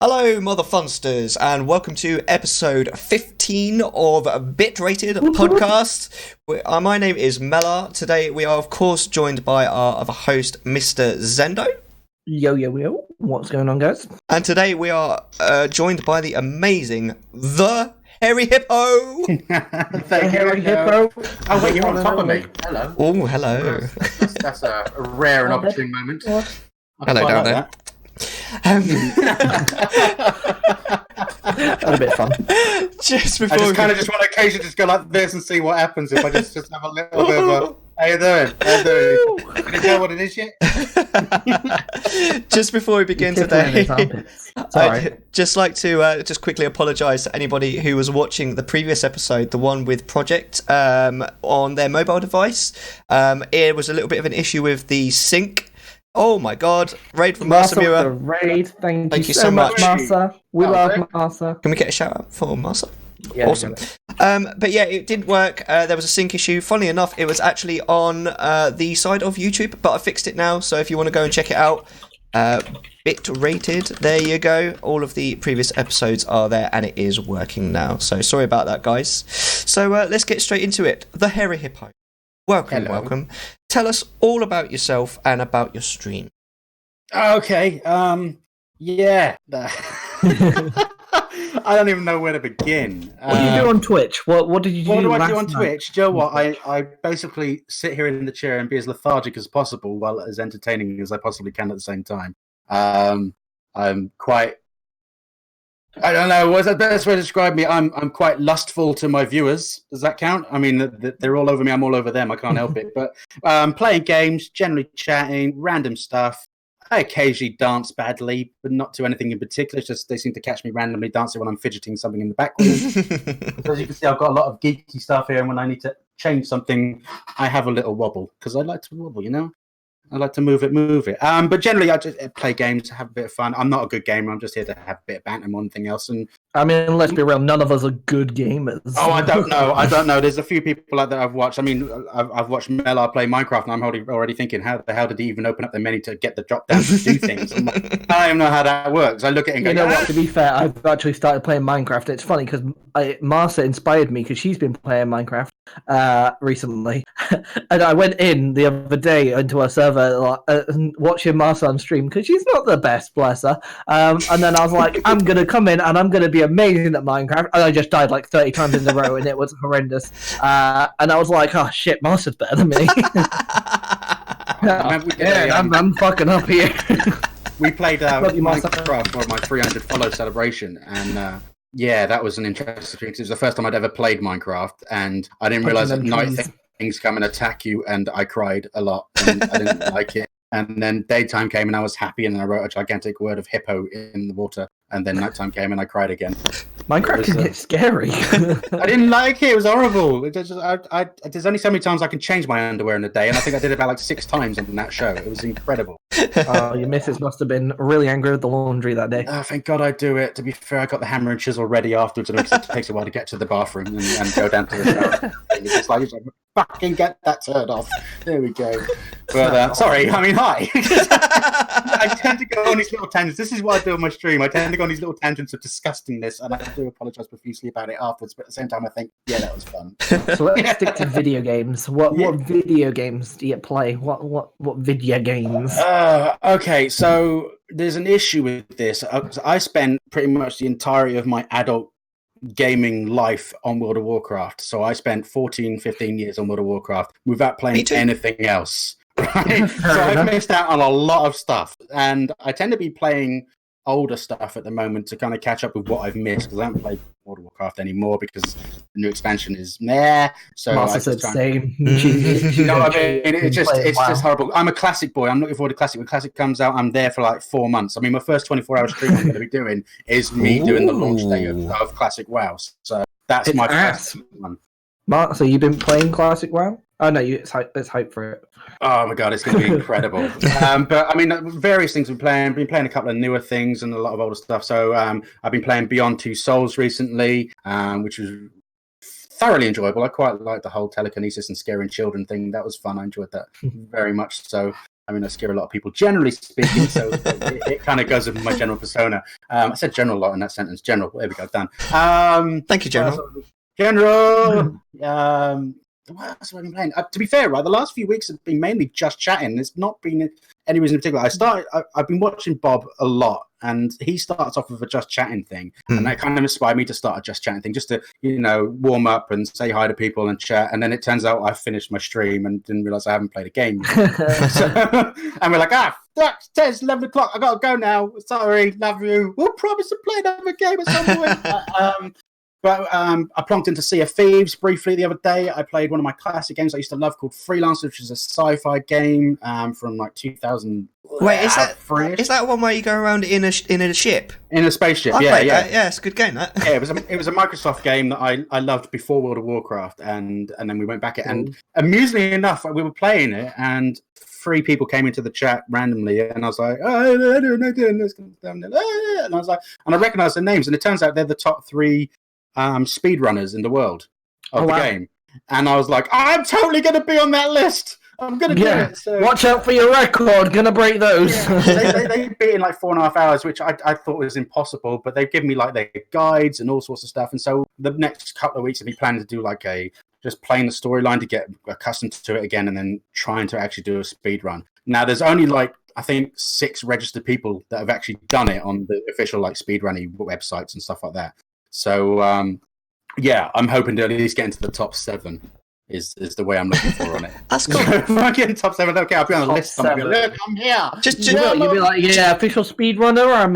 Hello, Mother Funsters, and welcome to episode 15 of Bitrated podcast. My name is Mellar. Today we are, of course, joined by our other host, Mr. Zendo. Yo. What's going on, guys? And today we are joined by the amazing The Hairy Hippo. The Hairy Hippo. Oh, wait, you're on top of me. Hello. Oh, hello. That's a rare and opportune moment. Hello down there. That was a bit of fun. Just before I just kind of just want to occasionally just go like this and see what happens if I just have a little bit of a how you doing? Can you tell what it is yet? Just before we begin today, I'd just like to just quickly apologise to anybody who was watching the previous episode, the one with Project, on their mobile device. It was a little bit of an issue with the sync. Oh my god, raid from Marsa. Raid, thank you so much, Marsa. We love Marsa. Can we get a shout out for Marsa? Yeah, awesome. But yeah, it didn't work. There was a sync issue. Funnily enough, it was actually on the side of YouTube, but I fixed it now. So if you want to go and check it out, Bitrated, there you go. All of the previous episodes are there, and it is working now. So sorry about that, guys. So let's get straight into it. The Hairy Hippo. Welcome. Tell us all about yourself and about your stream. Okay. Yeah. I don't even know where to begin. What do you do on Twitch? What did you do? What do I do on Twitch? Do you know what? I basically sit here in the chair and be as lethargic as possible while as entertaining as I possibly can at the same time. I'm quite. I don't know. What's the best way to describe me? I'm quite lustful to my viewers. Does that count? I mean, they're all over me. I'm all over them. I can't help it. But playing games, generally chatting, random stuff. I occasionally dance badly, but not to anything in particular. It's just they seem to catch me randomly dancing when I'm fidgeting something in the background. As you can see, I've got a lot of geeky stuff here, and when I need to change something, I have a little wobble because I like to wobble, you know? I like to move it. But generally, I just play games, have a bit of fun. I'm not a good gamer. I'm just here to have a bit of banter more than anything else. And I mean, let's be real. None of us are good gamers. Oh, I don't know. There's a few people like that I've watched. I mean, I've watched Mellar play Minecraft, and I'm already thinking, how the hell did he even open up the menu to get the drop down to do things? I'm like, I don't even know how that works. I look at it and go, you know what? To be fair, I've actually started playing Minecraft. It's funny because Marsa inspired me because she's been playing Minecraft recently, and I went in the other day into her server watching Marsa on stream because she's not the best, bless her. And then I was like, I'm gonna come in and I'm gonna be amazing at Minecraft, and I just died like 30 times in a row, and it was horrendous. And I was like, oh shit, Marsa's better than me. I'm fucking up here. We played Minecraft for my 300 follow celebration, and yeah, that was an interesting experience. It was the first time I'd ever played Minecraft, and I didn't realize at night things come and attack you, and I cried a lot, and I didn't like it. And then daytime came, and I was happy, and I wrote a gigantic word of hippo in the water. And then nighttime came, and I cried again. Minecraft can get scary. I didn't like it. It was horrible. There's only so many times I can change my underwear in a day, and I think I did it about like 6 times on that show. It was incredible. Your missus must have been really angry with the laundry that day. Oh, thank God I do it. To be fair, I got the hammer and chisel ready afterwards, and it takes a while to get to the bathroom and go down to the shower. It's like, fucking get that turd off. There we go. But sorry, I mean, hi. I tend to go on these little tangents. This is what I do on my stream. I tend to go on these little tangents of disgustingness, and I do apologise profusely about it afterwards. But at the same time, I think, yeah, that was fun. So let's stick to video games. What video games do you play? What video games? Okay, so there's an issue with this. I spent pretty much the entirety of my adult gaming life on World of Warcraft. So I spent 14, 15 years on World of Warcraft without playing anything else. Right? So I've missed out on a lot of stuff. And I tend to be playing older stuff at the moment to kind of catch up with what I've missed, because I haven't played World of Warcraft anymore because the new expansion is meh. So Master said same. You know what I mean? It's just horrible. I'm a classic boy. I'm looking forward to classic. When classic comes out, I'm there for like 4 months. I mean, my first 24-hour stream I'm going to be doing is me doing the launch day of classic WoW. So that's my first one. Mark, so you've been playing classic WoW? Oh no, it's hype for it. Oh my god, it's going to be incredible. But I mean, various things we've been playing a couple of newer things and a lot of older stuff. So I've been playing Beyond Two Souls recently, which was thoroughly enjoyable. I quite liked the whole telekinesis and scaring children thing. That was fun. I enjoyed that very much. So I mean, I scare a lot of people, generally speaking, so it kind of goes with my general persona. I said general a lot in that sentence. General, there we go, done. Thank you, General. General. What else have I been playing? To be fair, right, the last few weeks have been mainly just chatting. There's not been any reason in particular. I've been watching Bob a lot, and he starts off with a just chatting thing, and that kind of inspired me to start a just chatting thing, just to warm up and say hi to people and chat. And then it turns out I finished my stream and didn't realize I haven't played a game. And we're like, it's 11 o'clock. I gotta go now. Sorry, love you. We'll promise to play another game at some point. But I plonked into Sea of Thieves briefly the other day. I played one of my classic games I used to love called Freelancer, which is a sci-fi game from like 2000. Wait, is that one where you go around in a ship? In a spaceship, I yeah. played that. Yeah, it's a good game, that. Yeah, it was a Microsoft game that I loved before World of Warcraft, and then we went back it. And amusingly enough, we were playing it, and 3 people came into the chat randomly, and I was like, oh, and I was like, and I recognized their names, and it turns out they're the top 3 speedrunners in the world of the game, and I was like, I'm totally going to be on that list. I'm going to do it. So, watch out for your record. Going to break those. They beat in like 4.5 hours, which I thought was impossible, but they've given me like their guides and all sorts of stuff. And so the next couple of weeks, I'll be planning to do like just playing the storyline to get accustomed to it again, and then trying to actually do a speed run. Now, there's only like, I think 6 registered people that have actually done it on the official like speedrunning websites and stuff like that. So, I'm hoping to at least get into the top 7 is the way I'm looking for on it. That's cool. If I get in top 7, okay, I'll be on the list. Top 7. Look, I'm here. You'll be like, official speedrunner. I'm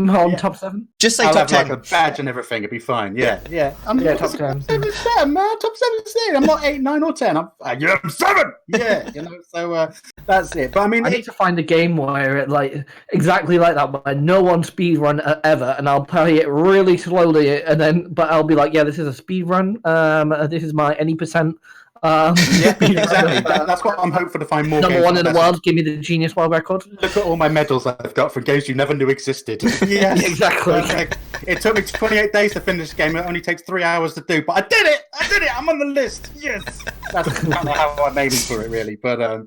on top 7. Just say I'll top have 10. like a badge and everything. It'd be fine. Yeah. I'm top 10. 7, man. Top 7's there. I'm not 8, 9, or 10. I'm 7. Yeah, so that's it. But I mean, I need to find a game where it like exactly like that, where no one speedrun ever, and I'll play it really slowly, but I'll be like, this is a speedrun. This is my any percent. Exactly. That's what I'm hopeful to find more. Number 1 in the world. Give me the Guinness World Record. Look at all my medals I've got for games you never knew existed. Yeah, exactly. It took me 28 days to finish this game. It only takes 3 hours to do, but I did it. I'm on the list. Yes. That's kind of how I'm aiming for it, really. But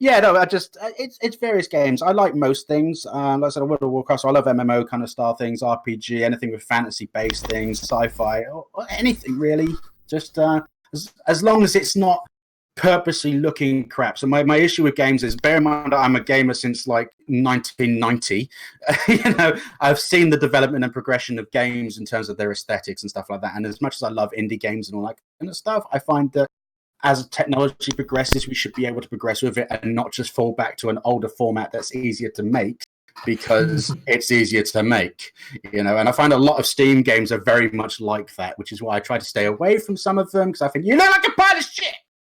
it's various games. I like most things. Like I said, World of Warcraft. So I love MMO kind of style things, RPG, anything with fantasy-based things, sci-fi, or anything really. Just as long as it's not purposely looking crap. So my issue with games is, bear in mind that I'm a gamer since like 1990. I've seen the development and progression of games in terms of their aesthetics and stuff like that. And as much as I love indie games and all that kind of stuff, I find that as technology progresses, we should be able to progress with it and not just fall back to an older format that's easier to make because it's easier to make, And I find a lot of Steam games are very much like that, which is why I try to stay away from some of them, because I think, you look like a pile of shit!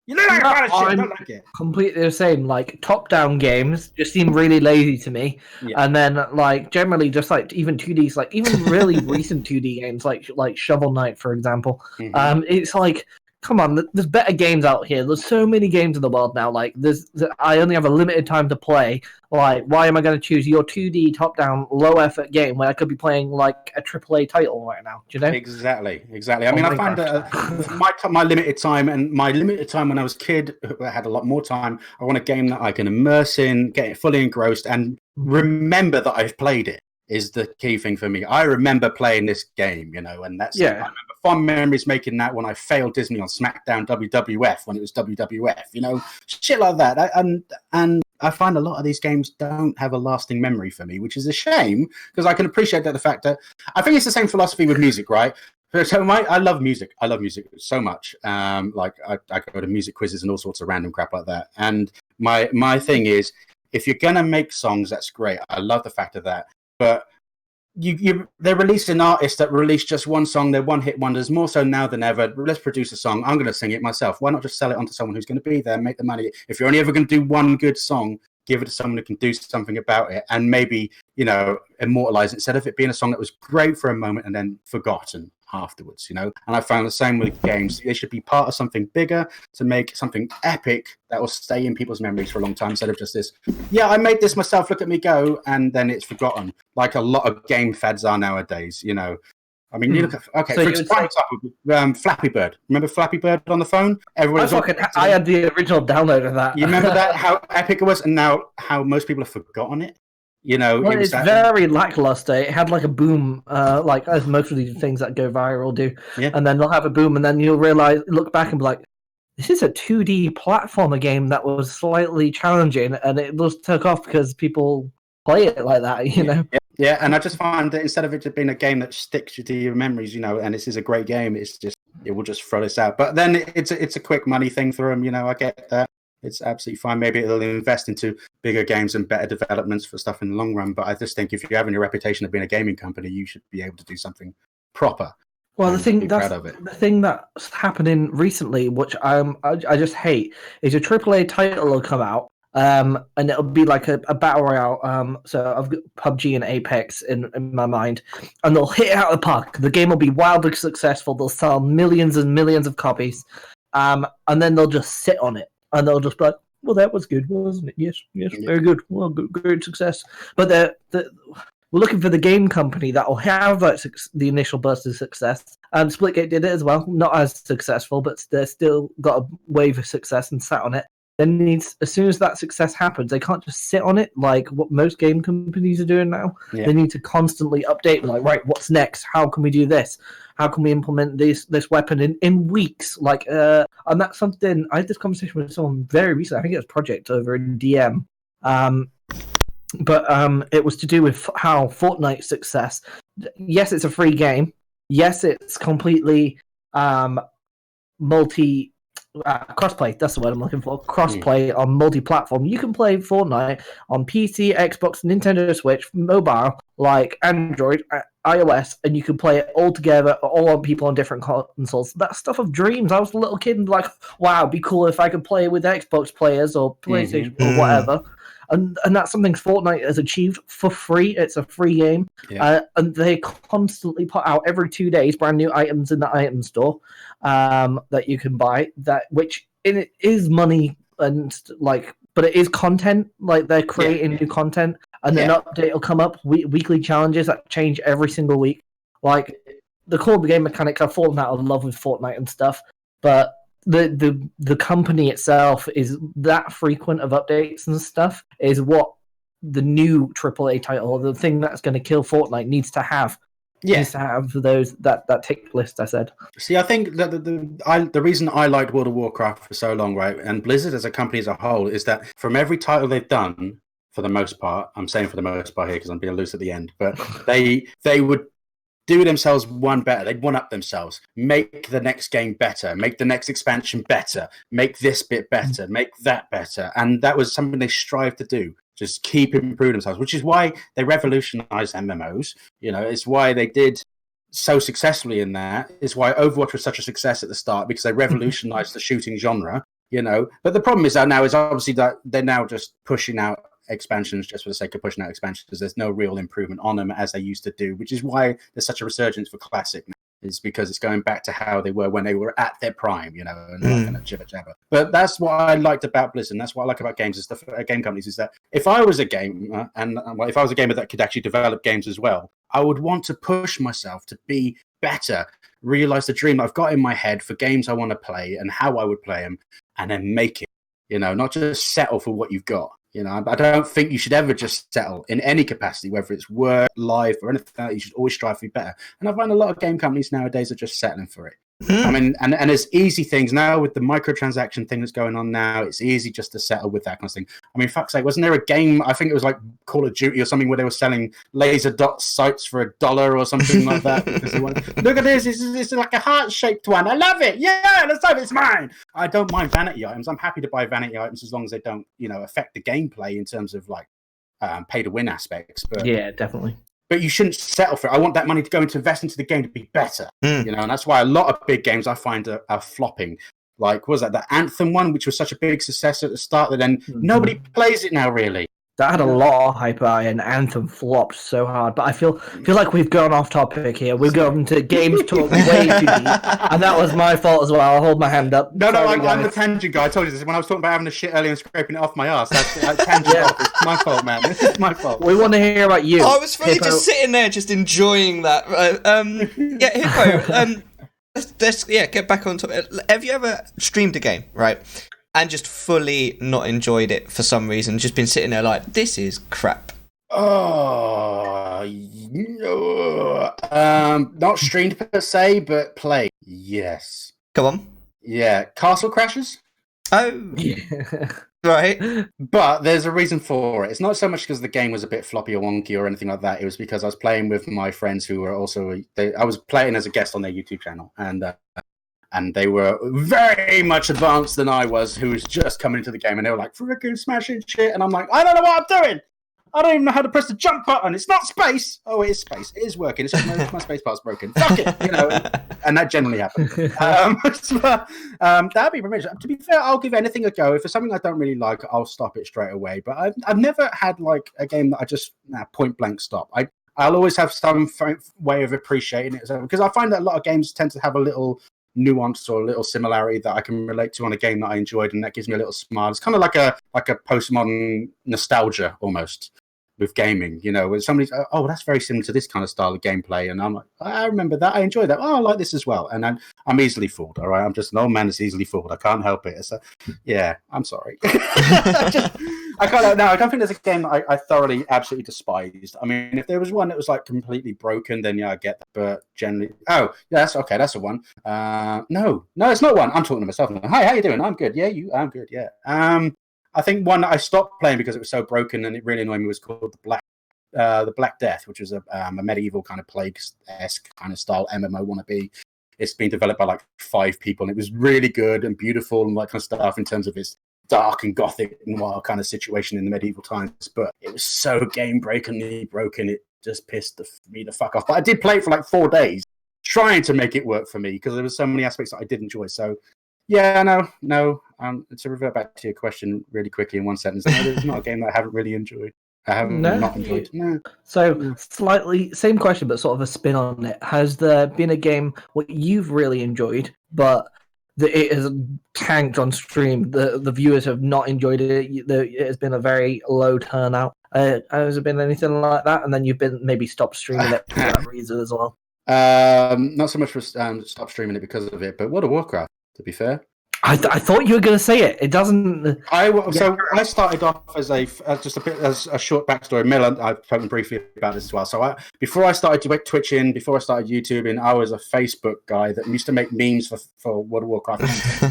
You look like a pile of shit! I don't like it. Completely the same. Like, top-down games just seem really lazy to me. Yeah. And then, like, generally just, like, even 2Ds, like, even really recent 2D games, like Shovel Knight, for example, it's like, come on, there's better games out here. There's so many games in the world now. Like, I only have a limited time to play. Like, why am I going to choose your 2D top-down, low-effort game when I could be playing like a AAA title right now? Do you know? Exactly. I mean, I find that my limited time when I was a kid, I had a lot more time. I want a game that I can immerse in, get it fully engrossed, and remember that I've played it. Is the key thing for me. I remember playing this game, and that's I remember fond memories making that when I failed Disney on SmackDown WWF when it was WWF, shit like that. And I find a lot of these games don't have a lasting memory for me, which is a shame, because I can appreciate the fact that I think it's the same philosophy with music, right? So I love music. I love music so much. Like I go to music quizzes and all sorts of random crap like that. And my thing is, if you're gonna make songs, that's great. I love the fact of that. But they're releasing artists that release just one song. They're one-hit wonders, more so now than ever. Let's produce a song. I'm going to sing it myself. Why not just sell it on to someone who's going to be there and make the money? If you're only ever going to do one good song, give it to someone who can do something about it and maybe, immortalize it, instead of it being a song that was great for a moment and then forgotten afterwards, And I found the same with games. They should be part of something bigger to make something epic that will stay in people's memories for a long time, instead of just this, I made this myself, look at me go, and then it's forgotten, like a lot of game fads are nowadays, I mean, you look at So for example, Flappy Bird. Remember Flappy Bird on the phone? I had the original download of that. You remember that? How epic it was, and now how most people have forgotten it. You know, Well, it's very lackluster. It had like a boom, like as most of these things that go viral do. Yeah. And then they'll have a boom, and then you'll look back and be like, this is a 2D platformer game that was slightly challenging, and it just took off because people play it like that, you know? Yeah, and I just find that instead of it just being a game that sticks to your memories, you know, and this is a great game, it will just throw this out. But then it's a quick money thing for them, you know, I get that. It's absolutely fine. Maybe it'll invest into bigger games and better developments for stuff in the long run. But I just think if you're having a reputation of being a gaming company, you should be able to do something proper. Well, the thing that's happening recently, which I just hate, is a AAA title will come out, and it'll be like a battle royale. So I've got PUBG and Apex in my mind, and they'll hit it out of the park. The game will be wildly successful. They'll sell millions and millions of copies, and then they'll just sit on it, and they'll just be like, "Well, that was good, wasn't it? Yes, very good. Well, good success." But we're looking for the game company that will have the initial burst of success. Splitgate did it as well, not as successful, but they're still got a wave of success and sat on it. Then as soon as that success happens, they can't just sit on it like what most game companies are doing now. Yeah. They need to constantly update, like, right, what's next? How can we do this? How can we implement this weapon in weeks? Like, and that's something I had this conversation with someone very recently. I think it was Project over in DM. But it was to do with how Fortnite's success. Yes, it's a free game. Yes, it's completely multi crossplay. That's the word I'm looking for. Crossplay on multi-platform. You can play Fortnite on PC, Xbox, Nintendo Switch, mobile, like Android, iOS, and you can play it all together, all on people on different consoles. That's stuff of dreams. I was a little kid, and like, wow, it'd be cool if I could play with Xbox players or PlayStation or whatever. And that's something Fortnite has achieved for free. It's a free game. Yeah. And they constantly put out every 2 days brand new items in the item store that you can buy, which it is money and like, but it is content. Like they're creating new content, and then an update will come up, weekly challenges that change every single week. Like the core game mechanics, I've fallen out of love with Fortnite and stuff, but the company itself is that frequent of updates and stuff is what the new AAA title, the thing that's going to kill Fortnite, needs to have. Needs to have those that tick list I said. See, I think that the reason I liked World of Warcraft for so long, right, and Blizzard as a company as a whole, is that from every title they've done, for the most part, I'm saying for the most part here because I'm being loose at the end, but they would do themselves one better. They'd one up themselves. Make the next game better. Make the next expansion better. Make this bit better. Make that better. And that was something they strive to do. Just keep improving themselves, which is why they revolutionized MMOs. You know, it's why they did so successfully in that. It's why Overwatch was such a success at the start, because they revolutionized the shooting genre. You know, but the problem is that now is obviously that they're now just pushing out expansions just for the sake of pushing out expansions, because there's no real improvement on them as they used to do, which is why there's such a resurgence for Classic now, is because it's going back to how they were when they were at their prime, you know, and not kind of jibber jabber. But that's what I liked about Blizzard, and that's what I like about games, is the game companies, is that if I was a gamer, and if I was a gamer that could actually develop games as well, I would want to push myself to be better, realize the dream I've got in my head for games I want to play and how I would play them, and then make it, you know, not just settle for what you've got. You know, I don't think you should ever just settle in any capacity, whether it's work, life, or anything like that. You should always strive to be better. And I find a lot of game companies nowadays are just settling for it. I mean, and there's easy things now with the microtransaction thing that's going on now. It's easy just to settle with that kind of thing. I mean, fuck's sake, wasn't there a game, I think it was like Call of Duty or something, where they were selling laser dot sights for $1 or something like that? Because they wanted, look at this, it's like a heart-shaped one. I love it. Yeah, let's have it. It's mine. I don't mind vanity items. I'm happy to buy vanity items as long as they don't, you know, affect the gameplay in terms of like pay-to-win aspects. But yeah, definitely. But you shouldn't settle for it. I want that money to go into invest into the game to be better, you know, and that's why a lot of big games I find are flopping. Like, what was that, the Anthem one, which was such a big success at the start that then nobody plays it now, really. That had a lot of hype and Anthem flopped so hard. But I feel like we've gone off topic here. We've gone into games talk way too deep, and that was my fault as well. I'll hold my hand up. No, Sorry, I'm the guys. tangent guy. I told you this when I was talking about having a shit earlier and scraping it off my ass. That's tangent off. It's my fault, man. It's my fault. We want to hear about you. I was fully Hippo. just sitting there, just enjoying that. Yeah, Hippo. Let's get back on top. Have you ever streamed a game, right, and just fully not enjoyed it for some reason? Just been sitting there like, this is crap. Oh, not streamed per se, but played. Yes. Come on. Yeah, Castle Crashers. Oh, Yeah. right. But there's a reason for it. It's not so much because the game was a bit floppy or wonky or anything like that. It was because I was playing with my friends who were also. I was playing as a guest on their YouTube channel, and they were very much advanced than I was, who was just coming into the game, and they were like freaking smashing shit, and I'm like, I don't know what I'm doing. I don't even know how to press the jump button. It's not space. Oh, it is space. It is working. It's just my space bar's broken. Fuck it, and that generally happens. That'd be permission. To be fair, I'll give anything a go. If it's something I don't really like, I'll stop it straight away. But I've never had like a game that I just point blank stop. I'll always have some way of appreciating it because I find that a lot of games tend to have a little nuance or a little similarity that I can relate to on a game that I enjoyed, and that gives me a little smile. It's kind of like a postmodern nostalgia almost with gaming, when somebody's, oh, that's very similar to this kind of style of gameplay, and I'm like, I remember that, I enjoy that, oh, I like this as well, and I'm easily fooled. All right, I'm just an old man that's easily fooled. I can't help it. So yeah, I'm sorry. I don't think there's a game that I thoroughly absolutely despised. I mean, if there was one that was like completely broken, then yeah, I get that. But generally, oh yeah, that's okay. That's a one. No, it's not one. I'm talking to myself. Hi, how you doing? I'm good. Yeah, I'm good. Yeah. I think one that I stopped playing because it was so broken and it really annoyed me was called the Black Death, which was a medieval kind of plague-esque kind of style MMO wannabe. It's been developed by like 5 people, and it was really good and beautiful and that kind of stuff in terms of its dark and gothic noir kind of situation in the medieval times. But it was so game-breakingly broken, it just pissed me the fuck off. But I did play it for like 4 days, trying to make it work for me because there were so many aspects that I did enjoy. So yeah, no. To revert back to your question really quickly in one sentence, no, there's not a game that I haven't really enjoyed. I haven't not enjoyed. No. So slightly same question, but sort of a spin on it. Has there been a game what you've really enjoyed, but it has tanked on stream? The viewers have not enjoyed it. It has been a very low turnout. Has there been anything like that? And then you've been maybe stopped streaming it for that reason as well. Not so much for stop streaming it because of it, but World of Warcraft. To be fair, I thought you were going to say it. It doesn't. So I started off as a short backstory. Mellar, I've spoken briefly about this as well. So before I started Twitching, before I started YouTubing, I was a Facebook guy that used to make memes for World of Warcraft.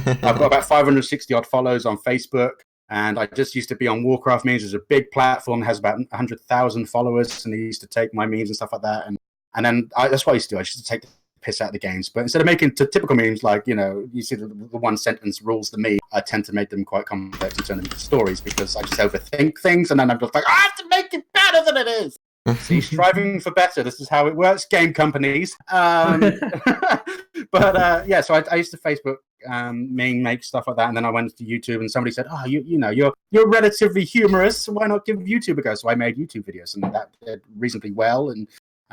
I've got about 560 odd follows on Facebook, and I just used to be on Warcraft memes. It's a big platform, has about 100,000 followers, and they used to take my memes and stuff like that. And then that's what I used to do. I used to take the piss out of the games, but instead of making typical memes like you see the one sentence rules the meme, I tend to make them quite complex and turn them into stories because I just overthink things, and then I'm just like, I have to make it better than it is. See, striving for better, this is how it works, game companies. But yeah, so I used to Facebook make stuff like that, and then I went to YouTube, and somebody said, oh, you're relatively humorous, so why not give YouTube a go? So I made YouTube videos, and that did reasonably well, and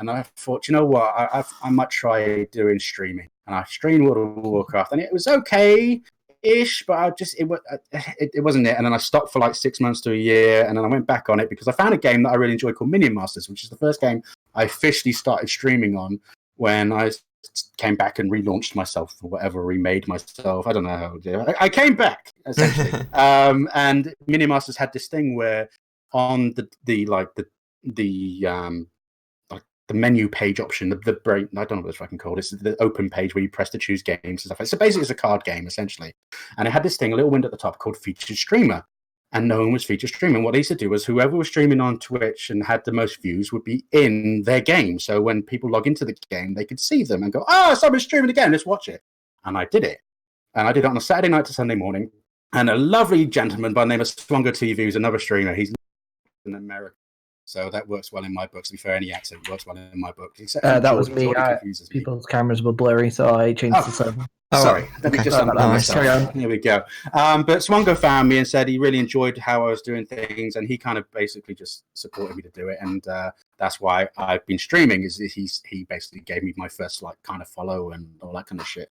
I thought, you know what, I might try doing streaming. And I streamed World of Warcraft, and it was okay-ish, but it wasn't it. And then I stopped for like 6 months to a year, and then I went back on it because I found a game that I really enjoyed called Minion Masters, which is the first game I officially started streaming on when I came back and relaunched myself or whatever, remade myself. I don't know how to do it. I came back, essentially. And Minion Masters had this thing where on the menu page option, I don't know what it's fucking called. It's the open page where you press to choose games and stuff. So basically, it's a card game essentially, and it had this thing, a little window at the top called featured streamer, and no one was featured streaming. What they used to do was whoever was streaming on Twitch and had the most views would be in their game. So when people log into the game, they could see them and go, "Oh, someone's streaming again. Let's watch it." And I did it, and I did it on a Saturday night to Sunday morning. And a lovely gentleman by the name of Swunga TV, who's another streamer. He's in America. So that works well in my books. To be fair, any accent works well in my books. That was me. People's cameras were blurry, so I changed the server. Oh, Sorry, let me okay. just unblock Nice. Carry myself. on. Here we go. But Swango found me and said he really enjoyed how I was doing things, and he kind of basically just supported me to do it, and that's why I've been streaming. He basically gave me my first like kind of follow and all that kind of shit,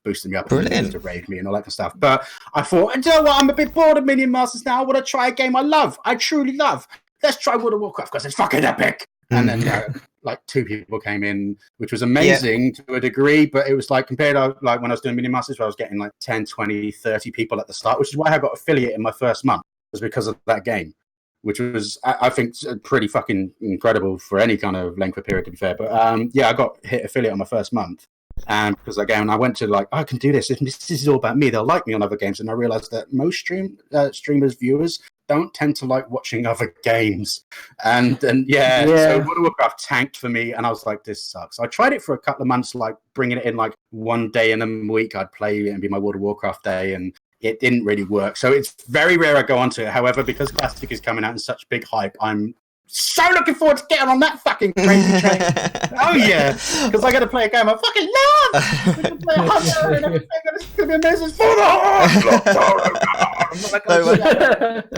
boosting me up Brilliant. to raid me and all that kind of stuff. But I thought, you know what? I'm a bit bored of Minion Masters now. I want to try a game I love. I truly love. Let's try World of Warcraft because it's fucking epic. And then like 2 people came in, which was amazing to a degree, but it was like compared to like when I was doing Minion Masters, where I was getting like 10, 20, 30 people at the start, which is why I got affiliate in my first month, was because of that game, which was, I think, pretty fucking incredible for any kind of length of period, to be fair. But yeah, I got hit affiliate on my first month. And because again, I went to like, I can do this. This is all about me. They'll like me on other games. And I realized that most streamers, viewers, don't tend to like watching other games. And yeah, so World of Warcraft tanked for me. And I was like, this sucks. I tried it for a couple of months, like bringing it in like one day in a week. I'd play it and be my World of Warcraft day. And it didn't really work. So it's very rare I go onto it. However, because Classic is coming out in such big hype, I'm so looking forward to getting on that fucking crazy train. Oh yeah, because I got to play a game I fucking love. We can play Hunter and everything, and it's gonna be amazing for the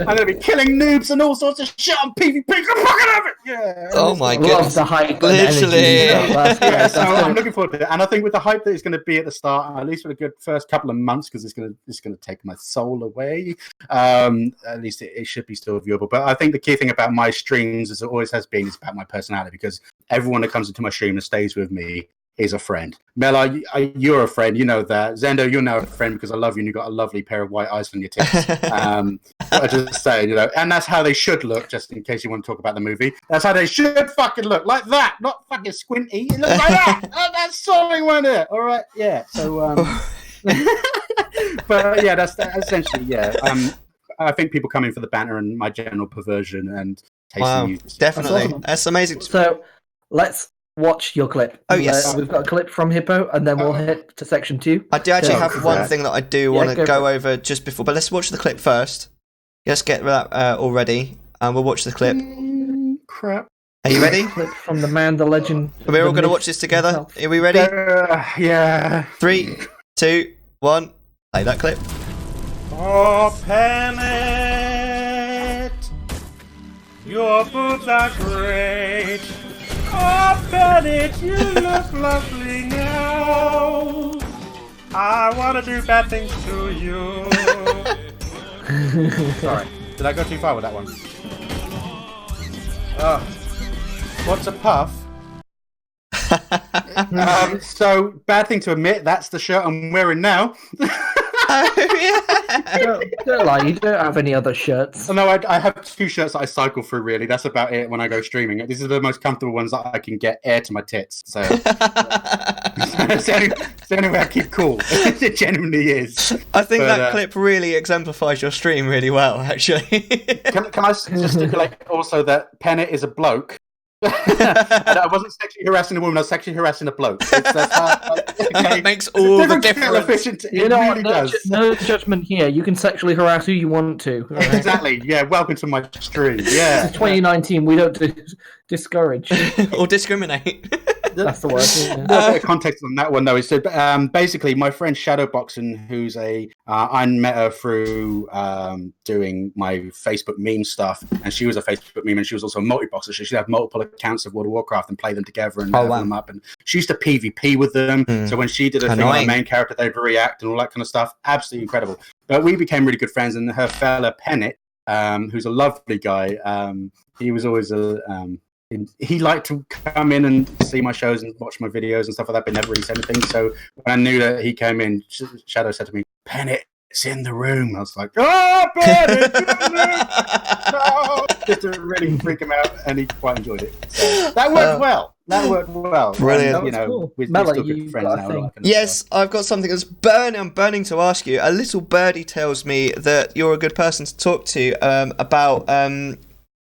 I'm gonna be killing noobs and all sorts of shit on PvP. I'm fucking have it. Yeah. Oh my Love goodness. the hype. Literally. Yeah, so I'm looking forward to it, and I think with the hype that it's going to be at the start, at least for a good first couple of months, because it's going to take my soul away. At least it should be still viewable. But I think the key thing about my streams, as it always has been, is about my personality, because everyone that comes into my stream and stays with me is a friend. Mellar, you're a friend, you know that. Zendo, you're now a friend because I love you and you've got a lovely pair of white eyes on your tits. I just say, you know, and that's how they should look, just in case you want to talk about the movie. That's how they should fucking look, like that, not fucking squinty. It looks like that. That's something right there. All right, yeah. So, but yeah, that's essentially, yeah. I think people come in for the banter and my general perversion and tasting you. Definitely. That's awesome. That's amazing. So let's watch your clip. Oh, yes. We've got a clip from Hippo, and then we'll hit to section 2. I do actually have one correct. thing that I do want to go over just before, but let's watch the clip first. Let's get that all ready, and we'll watch the clip. Crap. Are you ready? Clip from the man, the legend. We're all going to watch this together. himself. Are we ready? Yeah. 3, 2, 1. Play that clip. Open it. Your boots are great. Open it. You look lovely now. I want to do bad things to you. Sorry. Did I go too far with that one? What's a puff? So, bad thing to admit, that's the shirt I'm wearing now. Oh, yeah. Don't lie, you don't have any other shirts. No, I have 2 shirts that I cycle through, really. That's about it when I go streaming. These are the most comfortable ones that I can get air to my tits. So, it's the only way I keep cool. It genuinely is. I think that clip really exemplifies your stream really well, actually. Can I just stipulate also that Pennant is a bloke? And I wasn't sexually harassing a woman, I was sexually harassing a bloke. That makes all the difference. It You know really what? does. No judgment here. You can sexually harass who you want to. Right? Exactly. Yeah. Welcome to my stream. Yeah. It's 2019. We don't discourage. Or discriminate. That's the word. A bit of context on that one, though, is that basically my friend Shadowboxing, who's I met her through doing my Facebook meme stuff, and she was a Facebook meme, and she was also a multi-boxer, so she'd have multiple accounts of World of Warcraft and play them together and level them up, and she used to PvP with them, so when she did a thing on a main character, they'd react and all that kind of stuff. Absolutely incredible. But we became really good friends, and her fella Pennant, who's a lovely guy, he was always he liked to come in and see my shows and watch my videos and stuff like that, but never really said anything. So when I knew that he came in, Shadow said to me, "Pennant, it's in the room." I was like, "Oh, Pennant, no!" Just to really freak him out, and he quite enjoyed it. So that worked well. That worked well. Brilliant. And, you know, Cool. we're Mellar, still good you friends got a now. thing. All that kind of Yes, stuff. I've got something that's burning. I'm burning to ask you. A little birdie tells me that you're a good person to talk to about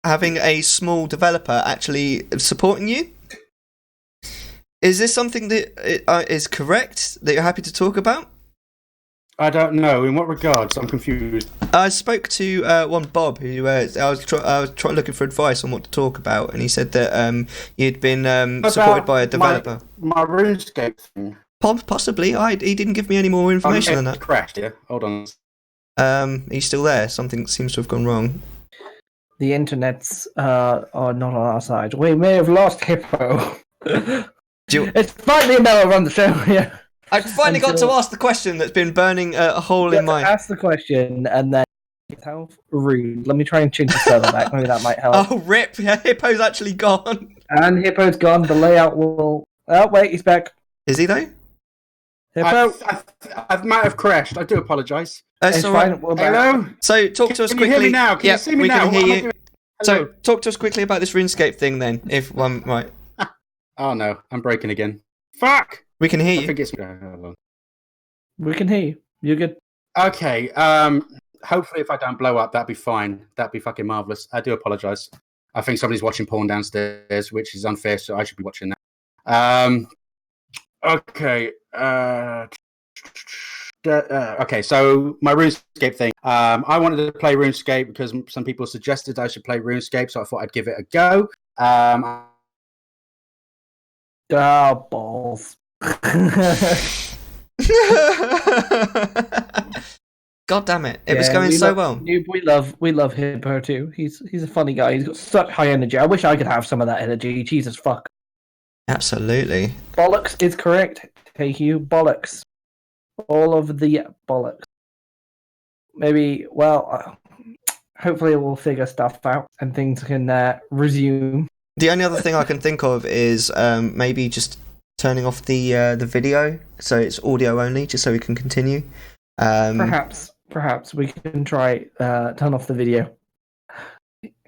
having a small developer actually supporting you. Is this something that is correct, that you're happy to talk about? I don't know. In what regards? I'm confused. I spoke to one Bob, who I was looking for advice on what to talk about, and he said that you'd been supported by a developer. My RuneScape thing. Possibly. He didn't give me any more information than that. Crashed, yeah? Hold on. He's still there. Something seems to have gone wrong. The internets are not on our side. We may have lost Hippo. It's finally Mellar run the show. Yeah. I finally got to ask the question that's been burning a hole in my. Ask the question and then. How rude. Let me try and change the server back. Maybe that might help. Oh, rip! Hippo's actually gone. And Hippo's gone. The layout will. Oh wait, he's back. Is he though? Hippo. I might have crashed. I do apologise. It's all fine. right. We're back. Hello? So talk to us Can quickly. you hear me now? Can you see me now? We can hear you. So Hello? talk to us quickly about this RuneScape thing then, if one right. Oh no, I'm breaking again. Fuck! We can hear I you. think it's... Hold on. We can hear you. You're good. Okay, hopefully if I don't blow up, that'd be fine. That'd be fucking marvellous. I do apologise. I think somebody's watching porn downstairs, which is unfair, so I should be watching that. Okay. Okay, so my RuneScape thing. I wanted to play RuneScape because some people suggested I should play RuneScape, so I thought I'd give it a go. Oh, balls. God damn it! It was going so well. We love Hippo too. He's a funny guy. He's got such high energy. I wish I could have some of that energy. Jesus fuck. Absolutely. Bollocks is correct. Thank you. Bollocks. All of the bollocks. Maybe. Well, hopefully we'll figure stuff out and things can resume. The only other thing I can think of is maybe just turning off the video so it's audio only, just so we can continue. Perhaps we can try turn off the video.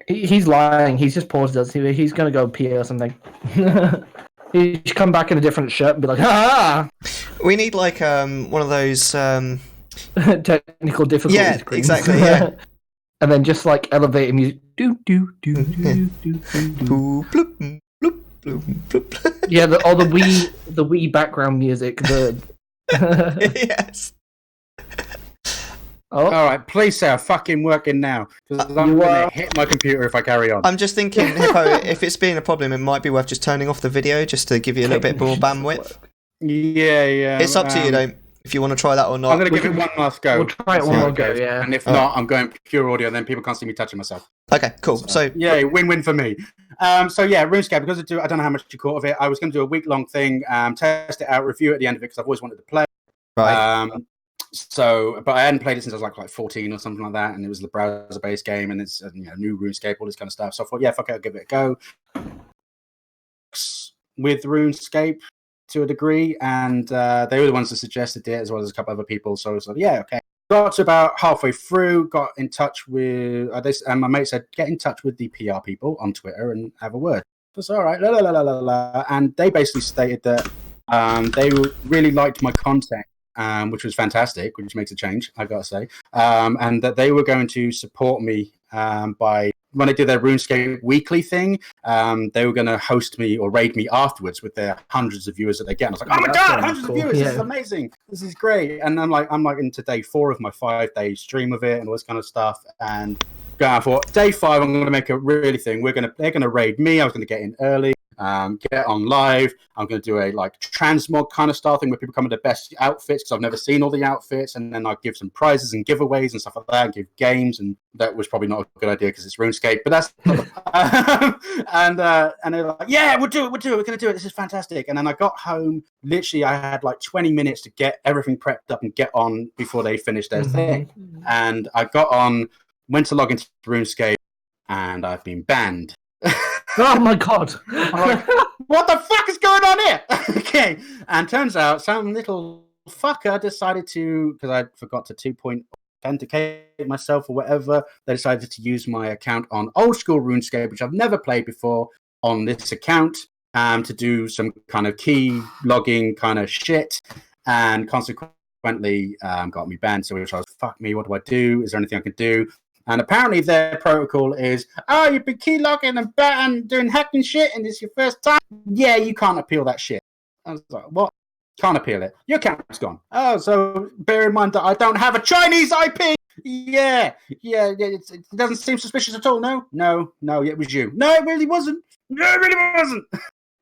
He's lying. He's just paused us. He's going to go pee or something. He should come back in a different shirt and be like, "Ah!" We need like one of those technical difficulties. Yeah, screens. exactly. Yeah. And then just like elevator music. Do do do do do do. Bloop, bloop, bloop, bloop, bloop. Yeah, the Wii background music. Yes. Oh. All right, please say I'm fucking working now, because I'm going to hit my computer if I carry on. I'm just thinking, Hippo, if it's being a problem, it might be worth just turning off the video just to give you a little bit more bandwidth. Yeah. It's up to you, though, if you want to try that or not. I'm going to give it one last go. We'll try it one more go, yeah. And if not, I'm going pure audio, then people can't see me touching myself. Okay, cool. So yeah, win-win for me. So yeah, RuneScape, because I don't know how much you caught of it. I was going to do a week-long thing, test it out, review at the end of it, because I've always wanted to play. Right. But I hadn't played it since I was like 14 or something like that, and it was the browser-based game, and it's new RuneScape, all this kind of stuff. So I thought, yeah, fuck it, I'll give it a go. With RuneScape to a degree, and they were the ones that suggested it, as well as a couple other people. So I was like, yeah, okay. Got to about halfway through, got in touch with and my mate said, get in touch with the PR people on Twitter and have a word. I was all right, la la la la la, and they basically stated that they really liked my content. Which was fantastic, which makes a change, I gotta say. And that they were going to support me by, when they did their RuneScape weekly thing, they were going to host me or raid me afterwards with their hundreds of viewers that they get. And I was like, oh my god, hundreds of viewers! Yeah. This is amazing. This is great. And I'm like into day 4 of my 5-day stream of it and all this kind of stuff. And I thought, day 5, I'm going to make a really thing. They're going to raid me. I was going to get in early. Get on live. I'm going to do a like transmog kind of style thing where people come with their best outfits because I've never seen all the outfits, and then I give some prizes and giveaways and stuff like that. And give games, and that was probably not a good idea because it's RuneScape. But that's and they're like, yeah, we'll do it. We're going to do it. This is fantastic. And then I got home. Literally, I had like 20 minutes to get everything prepped up and get on before they finished their thing. And I got on, went to log into RuneScape, and I've been banned. Oh my god! I'm like, what the fuck is going on here? Okay, and turns out some little fucker decided to, because I forgot to 2-point authenticate myself or whatever, they decided to use my account on old school RuneScape, which I've never played before, on this account, to do some kind of key logging kind of shit, and consequently got me banned. So I was, fuck me, what do I do? Is there anything I can do? And apparently their protocol is, oh, you've been keylogging and doing hacking shit, and this is your first time? Yeah, you can't appeal that shit. I was like, what? Can't appeal it. Your account's gone. Oh, so bear in mind that I don't have a Chinese IP. Yeah, it doesn't seem suspicious at all. No, it was you. No, it really wasn't.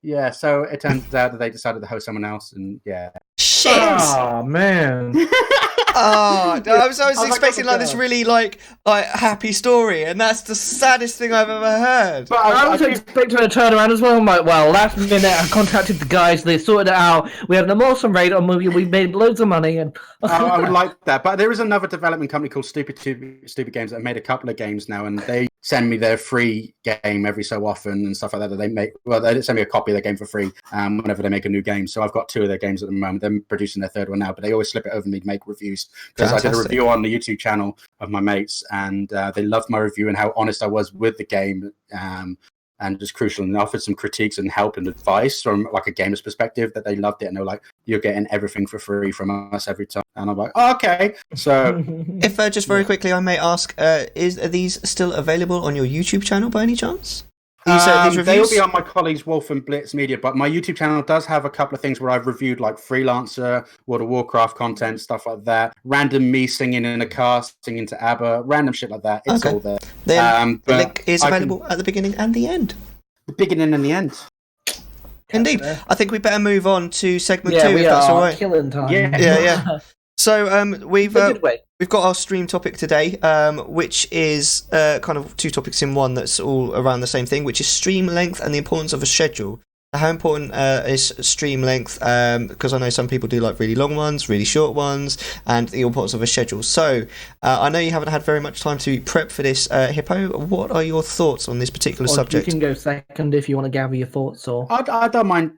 Yeah, so it turns out that they decided to host someone else, and yeah. shit! Oh man. Oh, I was expecting oh my like this God. really like happy story, and that's the saddest thing I've ever heard. But I I was do- expecting a turnaround as well. I'm like, well, last minute I contacted the guys, they sorted it out. We had an awesome raid on movie, we made loads of money, and I would like that, but there is another development company called Stupid Games that have made a couple of games now, and they send me their free game every so often and stuff like that. That they make, well, they send me a copy of their game for free whenever they make a new game. So I've got 2 of their games at the moment. They're producing their 3rd one now, but they always slip it over me to make reviews because I did a Fantastic. review on the YouTube channel of my mates, and they loved my review and how honest I was with the game. And just crucial, and offered some critiques and help and advice from like a gamer's perspective that they loved it, and they're like, "You're getting everything for free from us every time." And I'm like, oh, "Okay." So If just very quickly, I may ask, are these still available on your YouTube channel by any chance? These they'll reviews? be on my colleagues Wolf and Blitz Media, but my YouTube channel does have a couple of things where I've reviewed like freelancer, World of Warcraft content, stuff like that. Random me singing in a car, singing to ABBA, random shit like that. It's Okay. all there. Then the but link is I can- available at the beginning and the end. The beginning and the end. Indeed. I think we better move on to segment yeah, 2, we if that's are all right. killing time. Yeah. Yeah. So we've Good way. we've got our stream topic today, which is kind of 2 topics in one. That's all around the same thing, which is stream length and the importance of a schedule. How important is stream length? Because I know some people do like really long ones, really short ones, and the importance of a schedule. So I know you haven't had very much time to prep for this, Hippo. What are your thoughts on this particular Or subject? you can go second if you want to gather your thoughts. Or I don't mind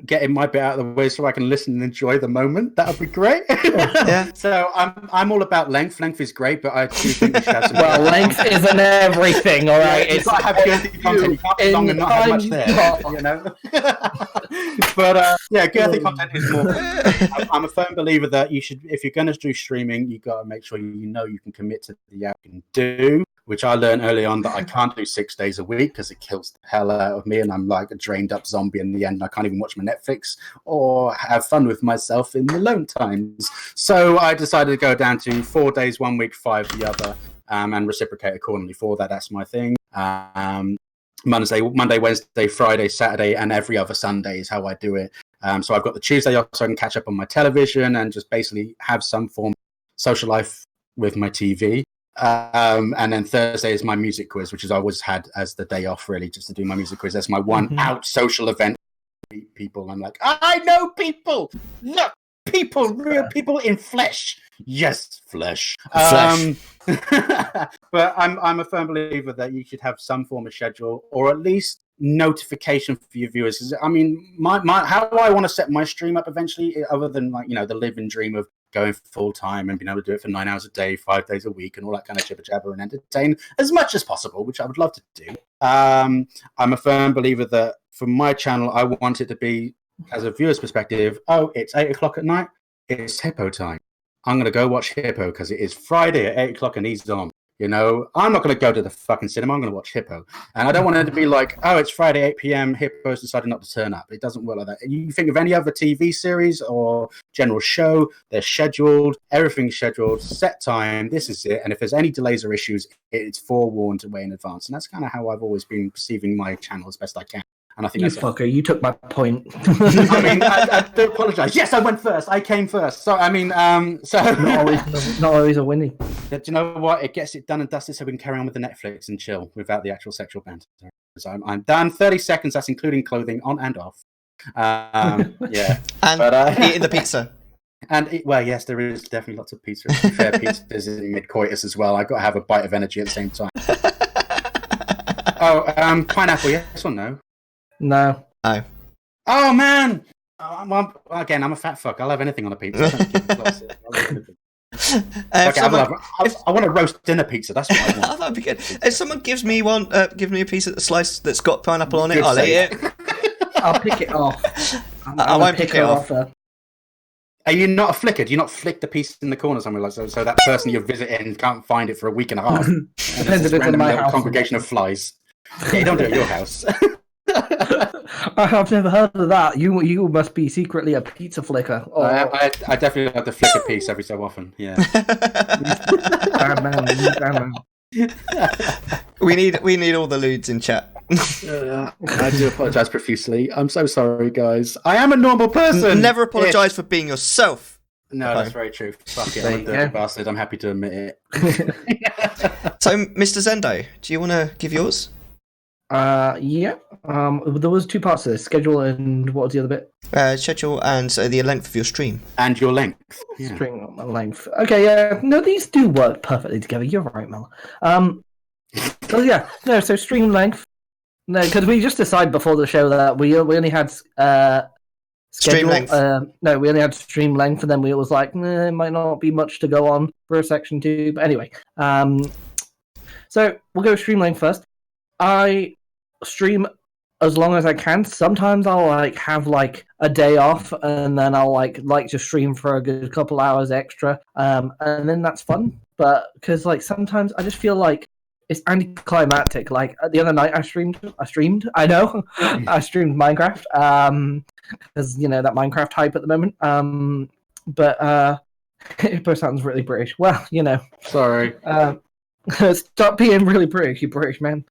getting my bit out of the way so I can listen and enjoy the moment. That would be great. Yeah. So I'm all about length. Length is great, but I do think we should have some. well, length isn't everything. All right, It's got to have girthy content. You can't be long and not have much there. You know. But yeah, girthy content is more. I'm a firm believer that you should, if you're going to do streaming, you got to make sure you know you can commit to the hour you can do. Which I learned early on that I can't do 6 days a week because it kills the hell out of me, and I'm like a drained up zombie in the end. And I can't even watch my Netflix or have fun with myself in the alone times. So I decided to go down to 4 days 1 week, 5 the other, and reciprocate accordingly for that. That's my thing. Monday, Wednesday, Friday, Saturday, and every other Sunday is how I do it. So I've got the Tuesday off so I can catch up on my television and just basically have some form of social life with my TV. And then Thursday is my music quiz, which is I always had as the day off, really, just to do my music quiz. That's my one out social event. Meet people. I'm like, I know people. Look, people, real people in flesh. Yes, flesh. Flesh. But I'm a firm believer that you should have some form of schedule, or at least notification for your viewers. 'Cause, I mean, my how I want to set my stream up eventually, other than like the living dream of going full time and being able to do it for 9 hours a day, 5 days a week, and all that kind of jibber jabber, and entertain as much as possible, which I would love to do. I'm a firm believer that for my channel, I want it to be, as a viewer's perspective, oh, it's 8 o'clock at night, it's Hippo time. I'm going to go watch Hippo because it is Friday at 8 o'clock and he's on. I'm not going to go to the fucking cinema. I'm going to watch Hippo. And I don't want it to be like, oh, it's Friday, 8 p.m. Hippo's decided not to turn up. It doesn't work like that. You think of any other TV series or general show, they're scheduled, everything's scheduled, set time, this is it. And if there's any delays or issues, it's forewarned way in advance. And that's kind of how I've always been perceiving my channel as best I can. And I think you that's fucker, you took my point. I mean, I do apologise. Yes, I went first. I came first. So, I mean, not always a winning. Do you know what? It gets it done and dusted so we can carry on with the Netflix and chill without the actual sexual banter. So I'm done. 30 seconds. That's including clothing on and off. Yeah. And But, eating the pizza. Well, yes, there is definitely lots of pizza. Fair pizza is in mid-coitus as well. I've got to have a bite of energy at the same time. Oh, pineapple, yes or no? No. Oh. Oh, man! Again, I'm a fat fuck. I'll have anything on a pizza. If someone- I want a roast dinner pizza. That's what I want. Oh, that'd be good. If someone gives me one, give me a piece of the slice that's got pineapple on it, Good I'll eat save. it. I'll pick it off. I won't pick it off. Are you not a flicker? Do you not flick the piece in the corner somewhere like so that person you're visiting can't find it for a week and a half? And Depends there's if this it's in random my little house. congregation of flies. Yeah, you don't do it at your house. I've never heard of that. You must be secretly a pizza flicker. Oh, I definitely like to flick a piece every so often. Yeah. damn man. We need all the lewds in chat. I do apologise profusely. I'm so sorry, guys. I am a normal person. Never apologise for being yourself. No, Okay. that's very true. Fuck it, There I'm a you dirty go. bastard. I'm happy to admit it. So, Mr. Zendo, do you want to give yours? Yeah. There was 2 parts to this: schedule and what was the other bit? Schedule and the length of your stream. And your length. Yeah. String length. Okay, yeah. No, these do work perfectly together. You're right, Mel. So yeah, no. So stream length. No, because we just decided before the show that we only had Stream schedule. length. No, we only had stream length, and then we was like, it might not be much to go on for a section 2. But anyway, so we'll go stream length first. I stream as long as I can. Sometimes I'll have a day off, and then I'll like to stream for a good couple hours extra, and then that's fun. But because sometimes I just feel like it's anticlimactic. Like the other night, I streamed. I know, I streamed Minecraft. Because that Minecraft hype at the moment. But Hippo sounds really British. Well, Sorry. stop being really British, you British man.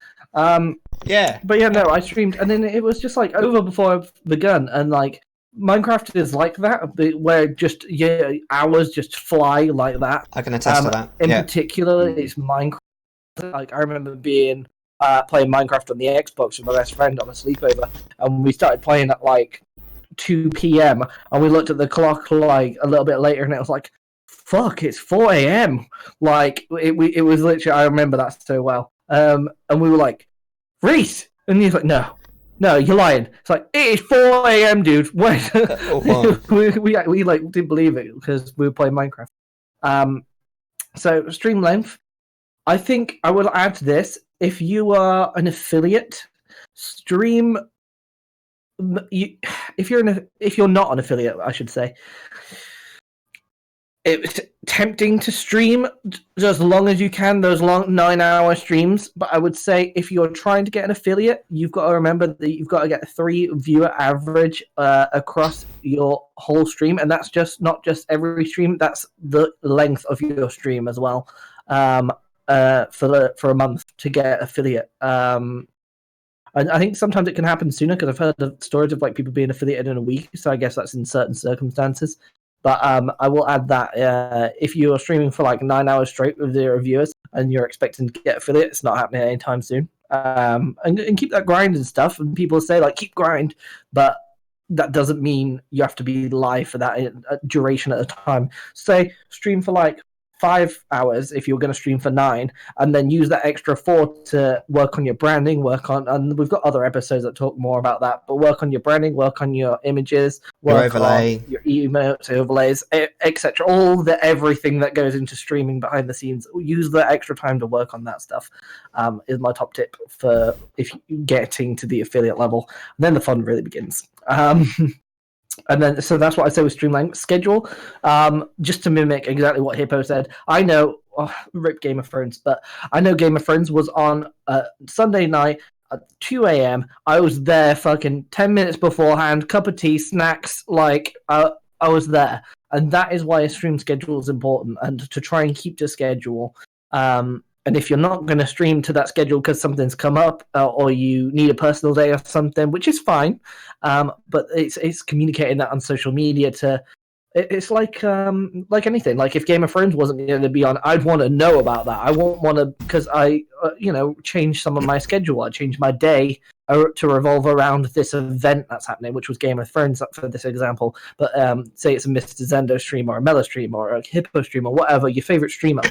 Yeah. But yeah, no, I streamed, and then it was just over before I've begun, and Minecraft is like that, where just hours just fly like that. I can attest to that. In Yeah. particular, it's Minecraft. I remember being playing Minecraft on the Xbox with my best friend on a sleepover, and we started playing at 2 p.m. and we looked at the clock a little bit later, and it was like, fuck, it's 4 a.m. It was literally, I remember that so well. And we were like, Reese, and he's like, no, you're lying. It's like, it is 4 a.m., dude. Wait. Oh, wow. we didn't believe it because we were playing Minecraft. So stream length, I think I will add this. If you are an affiliate, stream. If you're not an affiliate, I should say, it's tempting to stream as long as you can those long 9-hour streams. But I would say if you're trying to get an affiliate, you've got to remember that you've got to get 3 viewer average across your whole stream, and that's not just every stream. That's the length of your stream as well. For a month to get affiliate. I think sometimes it can happen sooner because I've heard of stories of people being affiliated in a week. So I guess that's in certain circumstances. But I will add that if you are streaming for 9 hours straight with 0 viewers and you're expecting to get affiliate, it's not happening anytime soon. And keep that grind and stuff. And people say keep grind, but that doesn't mean you have to be live for that duration at a time. Say stream for 5 hours if you're going to stream for 9, and then use that extra 4 to work on your branding, and we've got other episodes that talk more about that, but work on your branding, work on your images, work on your emotes, overlays, etc. Everything that goes into streaming behind the scenes. Use the extra time to work on that stuff is my top tip for if you're getting to the affiliate level. And then the fun really begins. And then, so that's what I say with stream length. Schedule, just to mimic exactly what Hippo said. I know, rip Game of Thrones, but I know Game of Thrones was on Sunday night at 2 a.m. I was there fucking 10 minutes beforehand, cup of tea, snacks, I was there. And that is why a stream schedule is important, and to try and keep to schedule. And if you're not going to stream to that schedule because something's come up or you need a personal day or something, which is fine, but it's communicating that on social media to. It's like anything. If Game of Thrones wasn't going to be on, I'd want to know about that. I won't want to because I change some of my schedule. I change my day to revolve around this event that's happening, which was Game of Thrones for this example. But say it's a Mr. Zendo stream or a Mellar stream or a Hippo stream or whatever, your favorite streamer.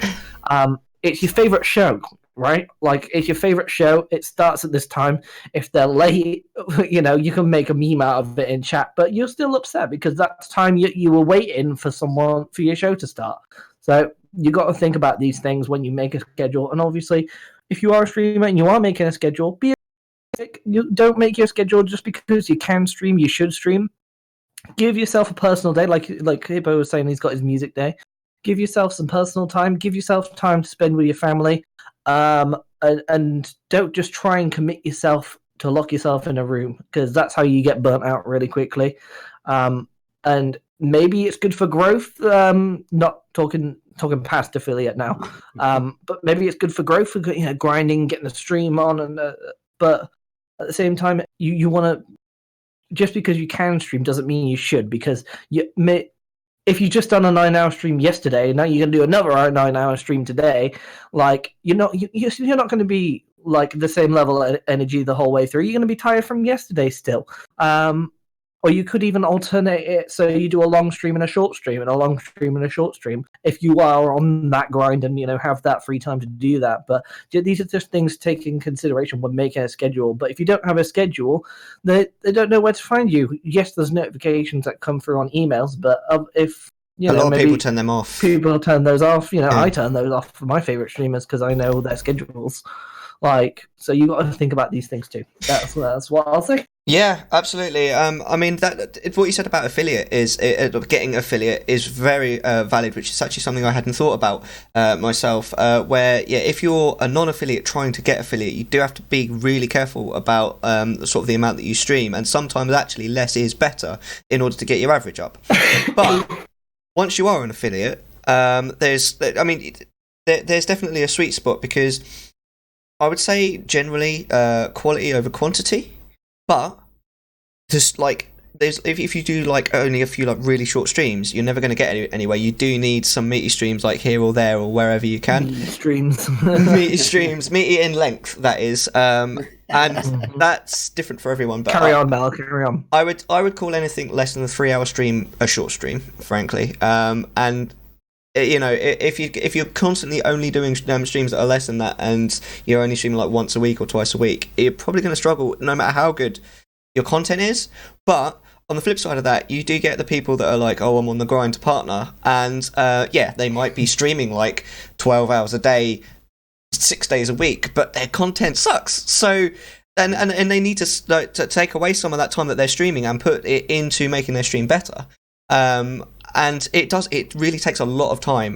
It's your favorite show, right? It's your favorite show. It starts at this time. If they're late, you can make a meme out of it in chat, but you're still upset because that's time you were waiting for your show to start. So you got to think about these things when you make a schedule. And obviously, if you are a streamer and you are making a schedule, be realistic. You don't make your schedule just because you can stream. You should stream. Give yourself a personal day, like Hippo was saying. He's got his music day. Give yourself some personal time. Give yourself time to spend with your family, and don't just try and commit yourself to lock yourself in a room because that's how you get burnt out really quickly. And maybe it's good for growth. Not talking past affiliate now, but maybe it's good for growth for grinding, getting a stream on, but at the same time, you want to, just because you can stream doesn't mean you should, because if you just done a 9-hour stream yesterday, now you're gonna do another 9-hour stream today. Like you're not going to be like the same level of energy the whole way through. You're going to be tired from yesterday still. Or you could even alternate it so you do a long stream and a short stream and a long stream and a short stream if you are on that grind and have that free time to do that. But these are just things to take in consideration when making a schedule. But if you don't have a schedule, they don't know where to find you. Yes, there's notifications that come through on emails, but if a lot of people turn them off. People turn those off. I turn those off for my favorite streamers because I know their schedules. So you got to think about these things too. That's what I'll say. Yeah, absolutely. I mean, what you said about affiliate is getting affiliate is very valid, which is actually something I hadn't thought about myself. Where if you're a non-affiliate trying to get affiliate, you do have to be really careful about sort of the amount that you stream, and sometimes actually less is better in order to get your average up. But once you are an affiliate, there's definitely a sweet spot, because I would say generally quality over quantity. But just if you do only a few really short streams, you're never going to get anywhere. You do need some meaty streams here or there or wherever you can. Meaty streams, meaty in length, that is, and that's different for everyone. But carry on, Mel. Carry on. I would call anything less than a 3-hour stream a short stream, frankly. And if you're constantly only doing streams that are less than that, and you're only streaming once a week or twice a week, you're probably going to struggle no matter how good your content is. But on the flip side of that, you do get the people that are I'm on the grind to partner, and they might be streaming 12 hours a day, 6 days a week, but their content sucks. So and they need to take away some of that time that they're streaming and put it into making their stream better. And it really takes a lot of time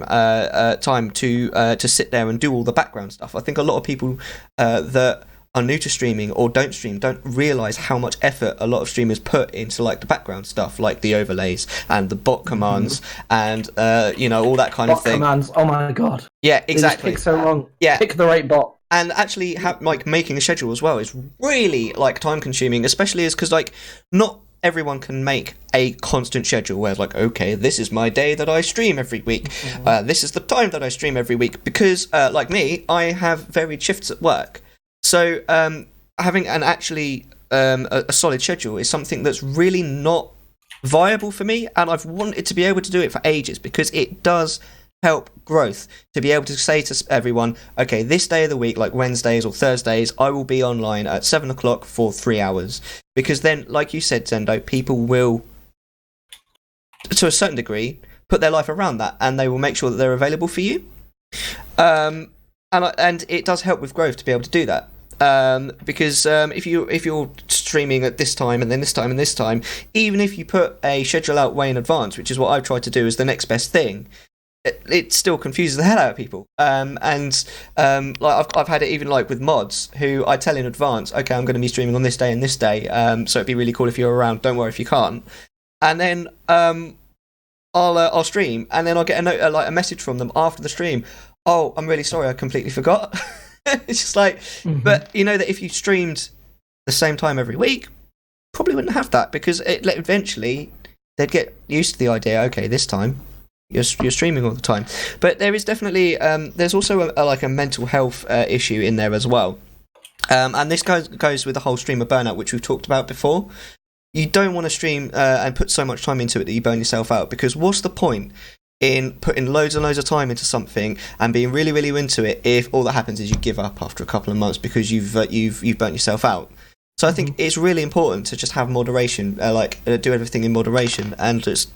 to sit there and do all the background stuff. I think a lot of people that are new to streaming or don't stream don't realise how much effort a lot of streamers put into the background stuff, like the overlays and the bot commands and all that kind of thing. Bot commands, oh my god. Yeah, exactly. It takes so long. Yeah. Pick the right bot. And actually making a schedule as well is really time consuming, especially because not everyone can make a constant schedule where okay, this is my day that I stream every week. This is the time that I stream every week, because like me, I have varied shifts at work. So having a solid schedule is something that's really not viable for me, and I've wanted to be able to do it for ages, because it does help growth to be able to say to everyone, okay, this day of the week, like Wednesdays or Thursdays, I will be online at 7 o'clock for 3 hours. Because then, like you said, Zendo, people will, to a certain degree, put their life around that, and they will make sure that they're available for you. And it does help with growth to be able to do that. Because if you're streaming at this time and then this time and this time, even if you put a schedule out way in advance, which is what I've tried to do as the next best thing, it still confuses the hell out of people. I've had it even with mods who I tell in advance, okay, I'm going to be streaming on this day and this day, so it'd be really cool if you're around. Don't worry if you can't. And then I'll stream, and then I'll get a message from them after the stream. Oh, I'm really sorry, I completely forgot. It's just but that if you streamed the same time every week, probably wouldn't have that, because eventually they'd get used to the idea. Okay, this time you're streaming all the time. But there is definitely there's also a mental health issue in there as well, and this goes with the whole streamer burnout, which we've talked about before. You don't want to stream and put so much time into it that you burn yourself out, because what's the point in putting loads and loads of time into something and being really, really into it if all that happens is you give up after a couple of months because you've burnt yourself out? So I think it's really important to just have moderation, do everything in moderation, and just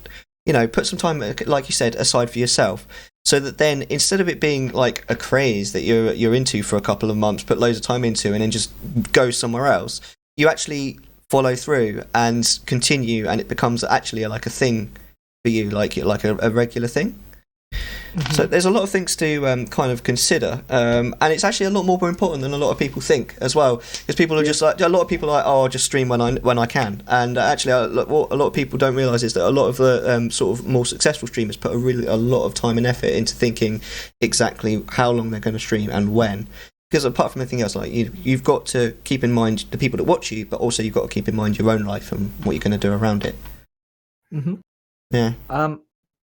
put some time, like you said, aside for yourself, so that then instead of it being a craze that you're into for a couple of months, put loads of time into, and then just go somewhere else, you actually follow through and continue, and it becomes actually a thing for you, like a regular thing. So there's a lot of things to kind of consider, and it's actually a lot more important than a lot of people think as well, because people are just a lot of people are oh, I'll just stream when I can, and actually what a lot of people don't realise is that a lot of the sort of more successful streamers put a lot of time and effort into thinking exactly how long they're going to stream and when. because apart from anything else, like you've got to keep in mind the people that watch you, but also you've got to keep in mind your own life and what you're going to do around it. Mm-hmm. Yeah.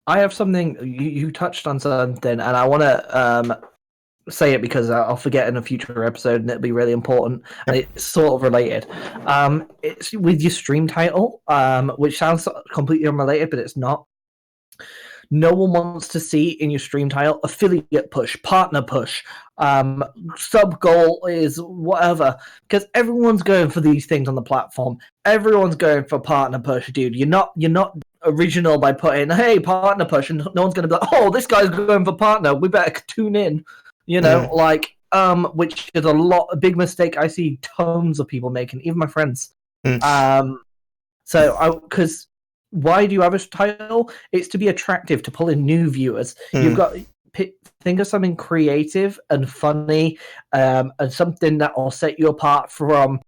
I have something you touched on something, and I want to say it because I'll forget in a future episode, and it'll be really important. And it's sort of related. It's with your stream title, which sounds completely unrelated, but it's not. No one wants to see in your stream title affiliate push, partner push, sub goal is whatever, because everyone's going for these things on the platform. Everyone's going for partner push, dude. You're not original by putting hey partner push, and no one's going to be like, oh, this guy's going for partner. We better tune in, like which is a big mistake I see tons of people making, even my friends. Because. Why do you have a title? It's to be attractive, to pull in new viewers. You've got think of something creative and funny, and something that will set you apart from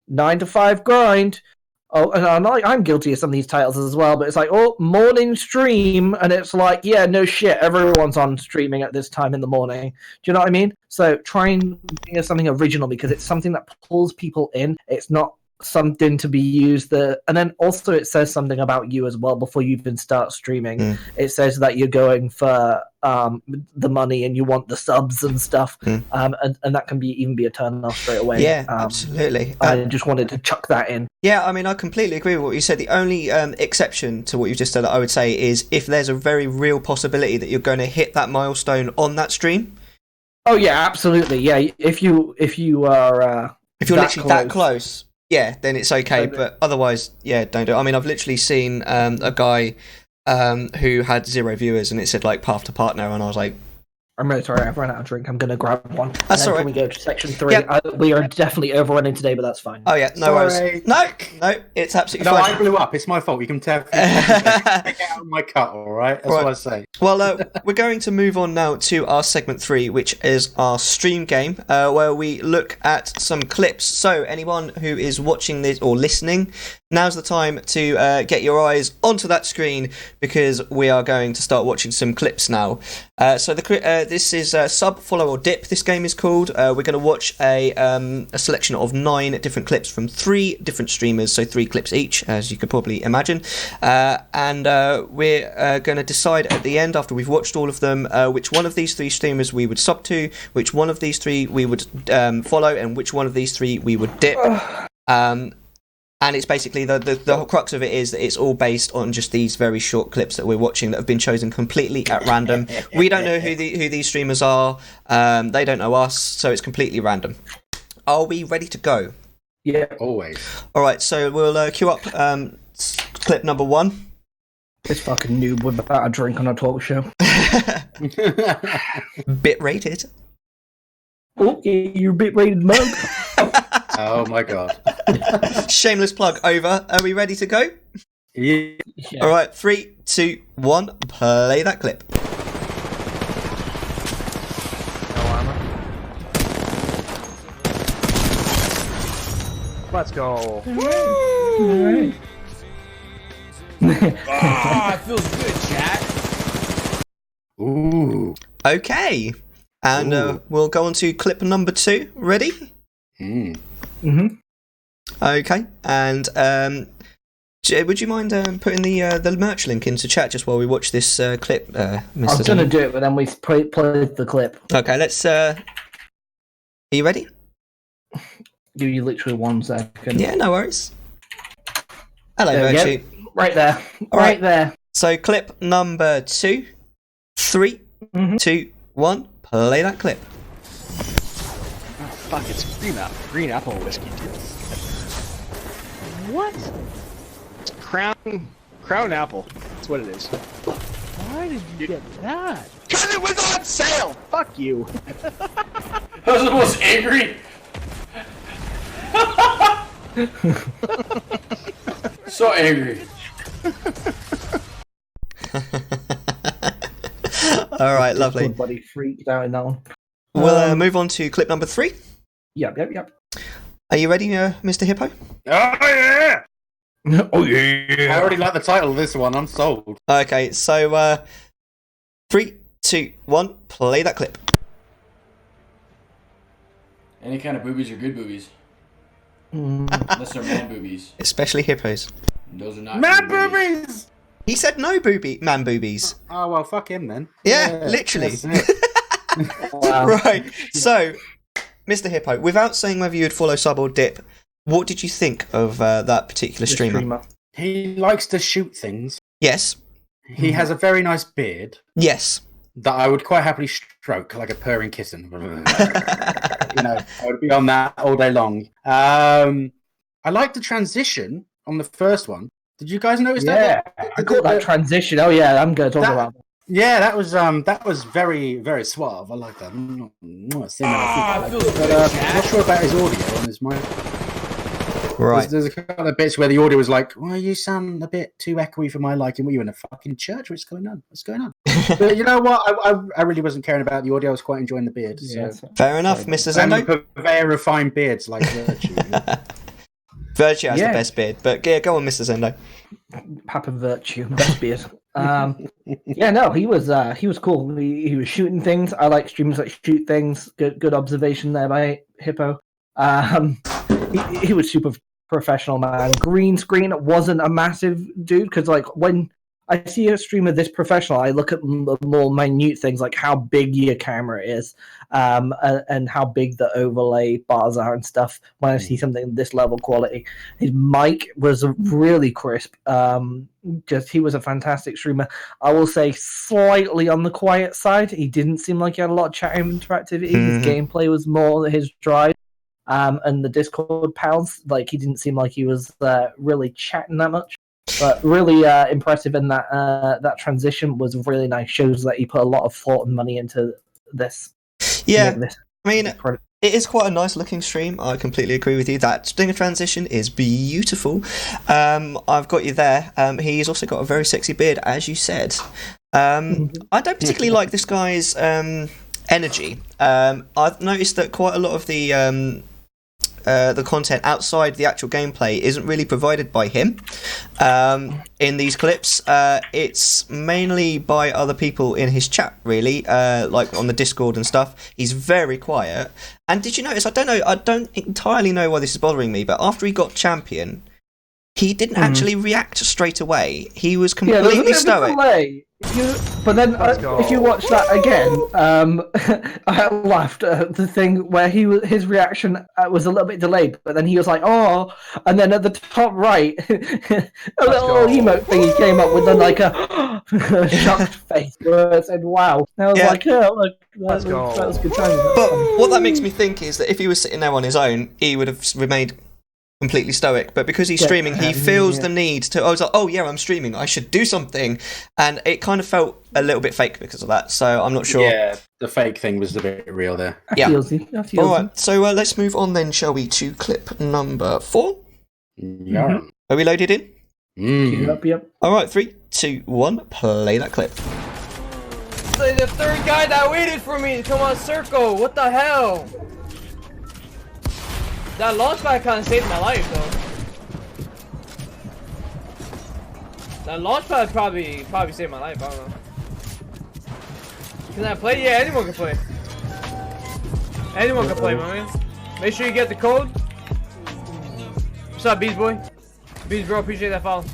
9 to 5 grind. Oh, and I'm guilty of some of these titles as well. But it's like, oh, morning stream, and it's like, yeah, no shit, everyone's on streaming at this time in the morning. Do you know what I mean? So try and think of something original, because it's something that pulls people in. It's not something to be used and then also it says something about you as well before you even start streaming. It says that you're going for the money and you want the subs and stuff, and that can even be a turn off straight away. Absolutely. I just wanted to chuck that in. I mean, I completely agree with what you said. The only exception to what you just said, I would say, is if there's a very real possibility that you're going to hit that milestone on that stream. Oh yeah, absolutely. Yeah, if you're literally that close, yeah, then it's okay, but otherwise, yeah, don't do it. I mean, I've literally seen a guy who had 0 viewers, and it said, like, path to partner, and I was like... I'm really sorry, I've run out of drink. I'm going to grab one. That's all right. Can we go to section 3? Yep. We are definitely overrunning today, but that's fine. Oh, yeah, no worries. No, it's absolutely fine. No, I blew up. It's my fault. You can tell. Get out of my cut, all right? That's what I say. Well, we're going to move on now to our segment 3, which is our stream game, where we look at some clips. So anyone who is watching this or listening, now's the time to get your eyes onto that screen, because we are going to start watching some clips now. So this is Sub, Follow or Dip, this game is called. We're going to watch a selection of 9 different clips from 3 different streamers, so 3 clips each, as you could probably imagine. And we're going to decide at the end, after we've watched all of them, which one of these 3 streamers we would sub to, which one of these 3 we would follow, and which one of these 3 we would dip. And it's basically the whole crux of it is that it's all based on just these very short clips that we're watching that have been chosen completely at random. We don't know who these streamers are. They don't know us, so it's completely random. Are we ready to go? Yeah, always. All right, so we'll queue up clip number 1. This fucking noob without a drink on a talk show. Bitrated. Oh, you're Bitrated mug. Oh my god. Shameless plug over. Are we ready to go? Yeah. All right, 3, 2, 1. Play that clip. No armor. Let's go. Alright. It feels good, chat. Ooh. Okay. And we'll go on to clip number 2. Ready? Mm-hmm. Okay. And would you mind putting the merch link into chat just while we watch this clip, Mr. I was going to do it, but then we play the clip. Okay, let's... Are you ready? Give you literally 1 second. Yeah, no worries. Hello, Virtue. Right there. Right there. So clip number 2. 3, 2, 1. Play that clip. Oh, fuck, it's green apple whiskey, dude. What? It's crown apple. That's what it is. Why did you get that? Because it was on sale! Fuck you. That was the most angry. So angry. All right, lovely. Everybody freaked out in that one. We'll move on to clip number 3. Yep. Are you ready, Mr. Hippo? Oh yeah! Oh yeah! I already like the title of this one. I'm sold. Okay, so 3, 2, 1. Play that clip. Any kind of boobies are good boobies. Unless they're man boobies. Especially hippos. Those are not Man good boobies! He said no man boobies. Oh, well, fuck him then. Yeah, literally. that's it. Wow. Right. So, Mr. Hippo, without saying whether you'd follow, sub, or dip, what did you think of that particular The streamer? He likes to shoot things. Yes. He has a very nice beard Yes. that I would quite happily stroke like a purring kitten. I would be on that all day long. I like the transition on the first one. Did you guys notice that? I caught that transition. Oh yeah, I'm going to talk about that. Yeah, that was very, very suave. I like that. I'm not sure about his audio on his mic. Right. There's a couple of bits where the audio was like, "Well, you sound a bit too echoey for my liking. Were you in a fucking church? What's going on? What's going on?" But you know what? I really wasn't caring about the audio. I was quite enjoying the beard. So. Fair enough, Mr. I'm a Zendo. purveyor of fine beards like Virtue. Virtue has the best beard, but yeah, go on, Mr. Zendo. Papa Virtue, best beard. Yeah, no, he was cool. He was shooting things. I like streamers that shoot things. Good observation there by Hippo. He was super professional, man. Green screen wasn't a massive dude because like when I see a streamer this professional, I look at the more minute things like how big your camera is, and how big the overlay bars are and stuff. When I see something this level quality, his mic was really crisp. He was a fantastic streamer. I will say slightly on the quiet side. He didn't seem like he had a lot of chat interactivity. His gameplay was more his drive. And the Discord pals, like he didn't seem like he was really chatting that much. But really impressive in that transition was really nice. Shows that he put a lot of thought and money into this. Yeah, I mean, it is quite a nice looking stream. I completely agree with you. That stinger transition is beautiful. I've got you there. He's also got a very sexy beard, as you said. I don't particularly like this guy's energy. I've noticed that quite a lot of the content outside the actual gameplay isn't really provided by him in these clips. It's mainly by other people in his chat, really, like on the Discord and stuff. He's very quiet. And did you notice, I don't entirely know why this is bothering me, but after he got champion, he didn't actually react straight away. He was completely stoic. But then, if you watch that again, I laughed at the thing where his reaction was a little bit delayed, but then he was like, "Oh," and then at the top right, a little emote thing he came up with, then like a shocked face where it said, "Wow." And I was like, "Oh, look, that was good timing." But what that makes me think is that if he was sitting there on his own, he would have remained completely stoic, but because he's streaming, he feels the need to. I was like, "Oh yeah, I'm streaming. I should do something," and it kind of felt a little bit fake because of that. So I'm not sure. Yeah, the fake thing was a bit real there. Yeah. All right. So let's move on then, shall we, to clip number 4? Yeah. Are we loaded in? Yep. All right. 3, 2, 1. Play that clip. Like the third guy that waited for me to come on circle. What the hell? That launch pad kind of saved my life, though. That launch pad probably saved my life. I don't know. Can I play? Yeah, anyone can play. Anyone can play, my man. Make sure you get the code. What's up, Bees boy? Bees bro, appreciate that follow.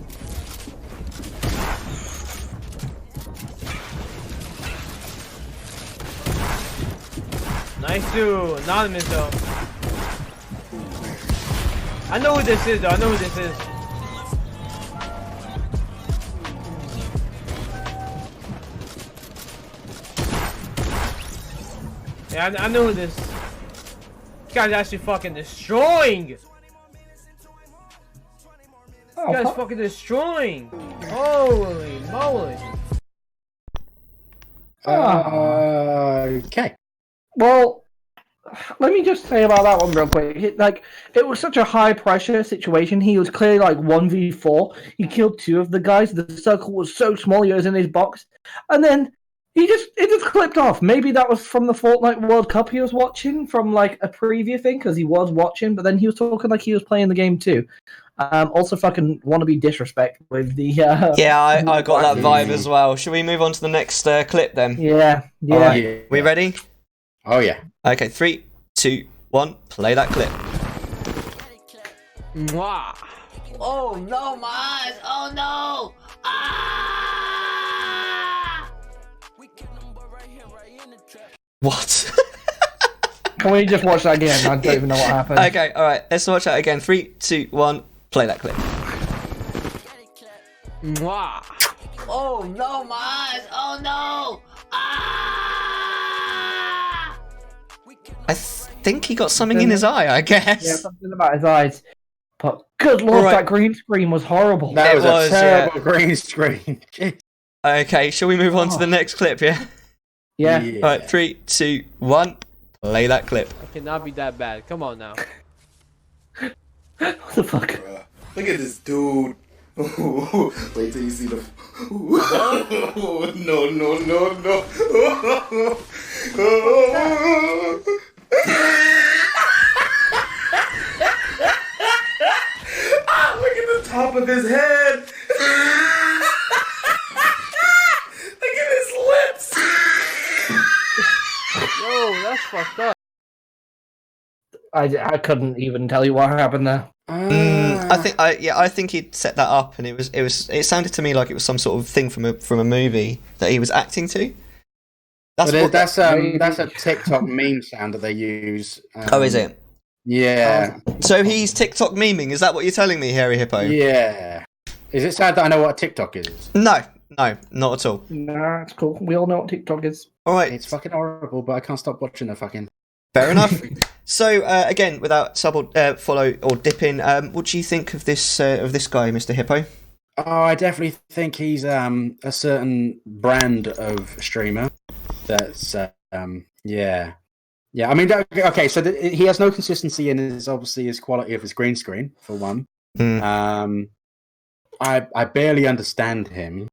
Nice dude. Anonymous though. I know who this is though. I know who this is. Yeah, I know who this. This guy's actually fucking destroying. This guy's fucking destroying. Holy moly. Okay. Well, let me just say about that one real quick. It was such a high pressure situation. He was clearly like 1v4. He killed 2 of the guys. The circle was so small. He was in his box, and then it just clipped off. Maybe that was from the Fortnite World Cup he was watching from like a preview thing because he was watching, but then he was talking like he was playing the game too. Also, fucking wannabe disrespect with the. Yeah, I got that vibe as well. Should we move on to the next clip then? Yeah. Right. We ready? Oh yeah. Okay, 3, 2, 1, play that clip. Mwah. Oh no, my eyes! Oh no! Ah! What? Can we just watch that again? I don't even know what happened. Okay, alright, let's watch that again. 3, 2, 1, play that clip. Mwah. Oh no, my eyes! Oh no! Ah! I think he got something in his eye, I guess. Yeah, something about his eyes. But good lord, Right. that green screen was horrible. That It was, was, a terrible green screen. Okay, shall we move on to the next clip, yeah? Yeah. Alright, 3, 2, 1, play that clip. It cannot be that bad. Come on now. What the fuck? Look at this dude. Wait till you see the. No, no, no, no. Look at the top of his head. Look at his lips. Yo, that's fucked up. I couldn't even tell you what happened there. I think he'd set that up, and it sounded to me like it was some sort of thing from a movie that he was acting to. That's a TikTok meme sound that they use. Oh, is it? Yeah. So he's TikTok memeing. Is that what you're telling me, Hairy Hippo? Yeah. Is it sad that I know what a TikTok is? No, not at all. Nah, it's cool. We all know what TikTok is. All right, It's fucking horrible, but I can't stop watching the fucking. fair enough. So again, without follow or dip in, what do you think of this guy, Mr. Hippo? Oh, I definitely think he's a certain brand of streamer. That's yeah. I mean, okay. So he has no consistency in his quality of his green screen for one. I barely understand him,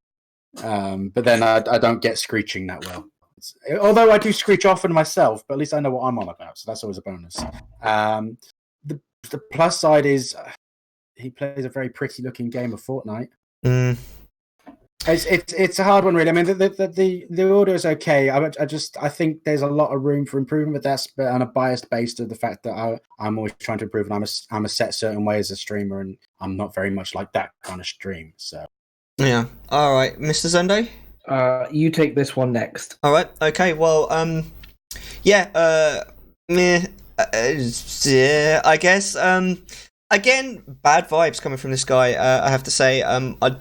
but then I don't get screeching that well. Although I do screech often myself, but at least I know what I'm on about, so that's always a bonus. The plus side is he plays a very pretty looking game of Fortnite. It's a hard one, really. I mean, the audio is okay. I think there's a lot of room for improvement, but that's on a biased base to the fact that I'm always trying to improve, and I'm a set certain way as a streamer, and I'm not very much like that kind of stream. So Yeah. All right, Mr. Zendo. You take this one next. All right. Okay. Well. Yeah. Meh. Yeah. I guess. Again, bad vibes coming from this guy. I have to say. I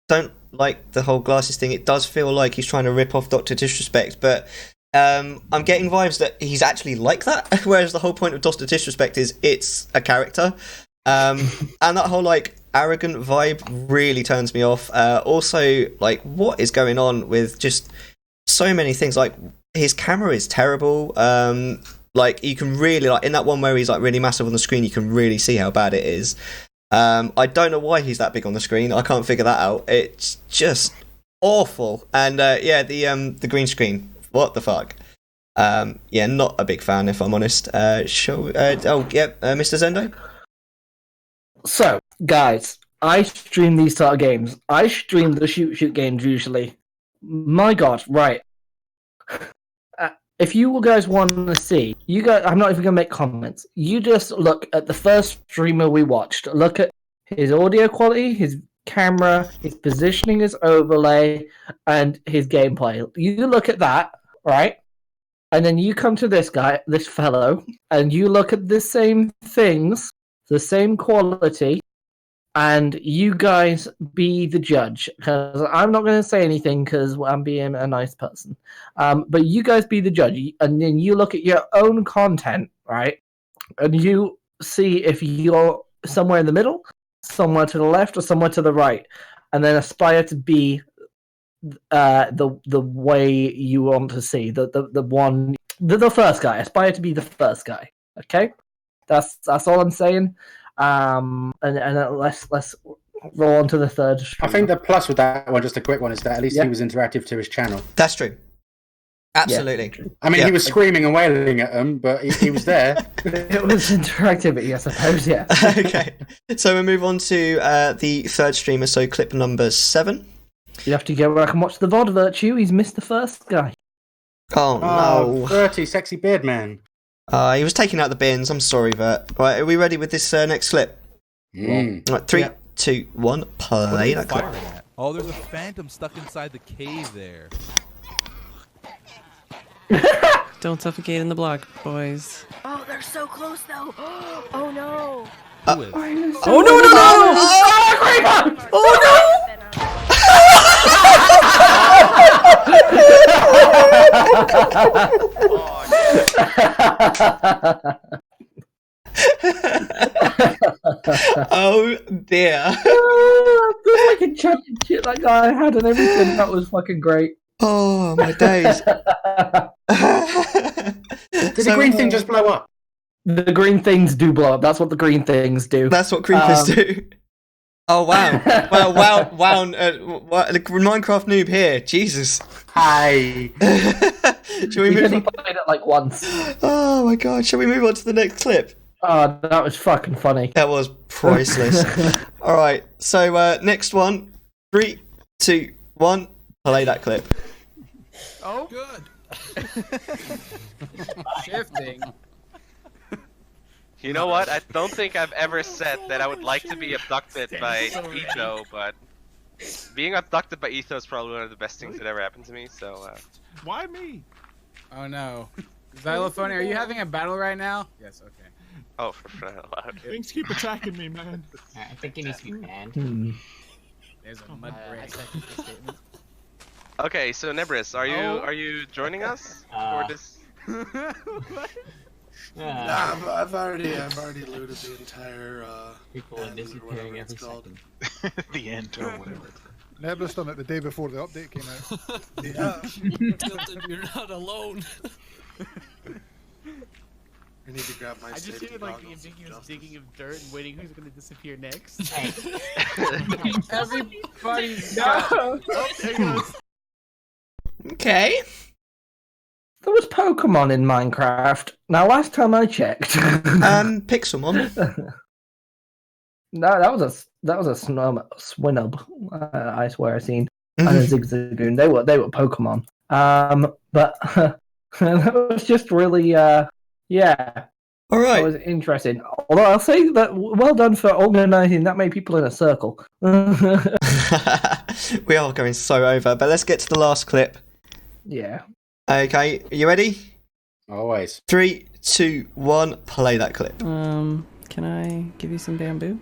don't like the whole glasses thing. It does feel like he's trying to rip off Dr. Disrespect, but I'm getting vibes that he's actually like that. Whereas the whole point of Dr. Disrespect is it's a character, and that whole like arrogant vibe really turns me off. Also, like, what is going on with just so many things? Like, his camera is terrible. Like, you can really, like, in that one where he's like really massive on the screen, you can really see how bad it is. I don't know why he's that big on the screen. I can't figure that out. It's just awful. And yeah, the green screen. What the fuck? Yeah, not a big fan, if I'm honest. Mr. Zendo? So, guys, I stream these sort of games. I stream the shoot games usually. My god, right. If you guys want to see, you guys, I'm not even going to make comments. You just look at the first streamer we watched. Look at his audio quality, his camera, his positioning, his overlay, and his gameplay. You look at that, right? And then you come to this guy, this fellow, and you look at the same things, the same quality, and you guys be the judge. Because I'm not going to say anything because I'm being a nice person. But you guys be the judge, and then you look at your own content, right? And you see if you're somewhere in the middle, somewhere to the left, or somewhere to the right, and then aspire to be the way you want to see the first guy. Aspire to be the first guy. Okay, that's all I'm saying. And let's roll on to the third streamer. I think the plus with that one, just a quick one, is that at least he was interactive to his channel. That's true. Absolutely. Yeah. I mean, he was screaming and wailing at them, but he was there. It was interactivity, I suppose. Yeah. Okay, so we move on to the third streamer. So clip number 7. You have to go back and watch the VOD Virtue. He's missed the first guy. Oh no! 30, sexy beard man. He was taking out the bins. I'm sorry, Vert. Right, are we ready with this next clip? Right, 3, 2, 1, play that clip. Oh, there's a phantom stuck inside the cave there. Don't suffocate in the block, boys. Oh, they're so close though. Oh no. Who is? Oh no! Oh no! Oh dear. The fucking championship that guy had and everything. That was fucking great. Oh my days. Did the green thing just blow up? The green things do blow up. That's what the green things do. That's what creepers do. Oh wow! Wow! Minecraft noob here. Jesus. Hi. Shall we He move only on? played it like once. Oh my god! Shall we move on to the next clip? Oh, that was fucking funny. That was priceless. All right. So next one. 3, 2, 1. Play that clip. Oh, good. Shifting. You know what? I don't think I've ever said that I would like to be abducted by Etho, but being abducted by Etho is probably one of the best things that ever happened to me, so... Why me? Oh no. Xylophone, are you having a battle right now? Yes, okay. Oh, for crying out loud. Things keep attacking me, man. I think he needs to be banned. There's a mud break. Okay, so Nebris, are you joining us for this? I've already looted the entire People are disappearing every second. The end or whatever. Nebulous done it the day before the update came out. Yeah. Tilted, you're not alone. I need to grab my I just safety hear like the goggles. ambiguous digging of dirt and waiting who's gonna disappear next. Everybody's Oh, there goes. Okay. There was Pokemon in Minecraft. Now, last time I checked, Pixelmon. no, that was a Swinub. I swear I seen and a Zigzagoon. They were Pokemon. But that was just really yeah. All right. That was interesting. Although I'll say that well done for organising that many people in a circle. We are going so over, but let's get to the last clip. Yeah. Okay, are you ready? Always. 3, 2, 1, play that clip. Can I give you some bamboo?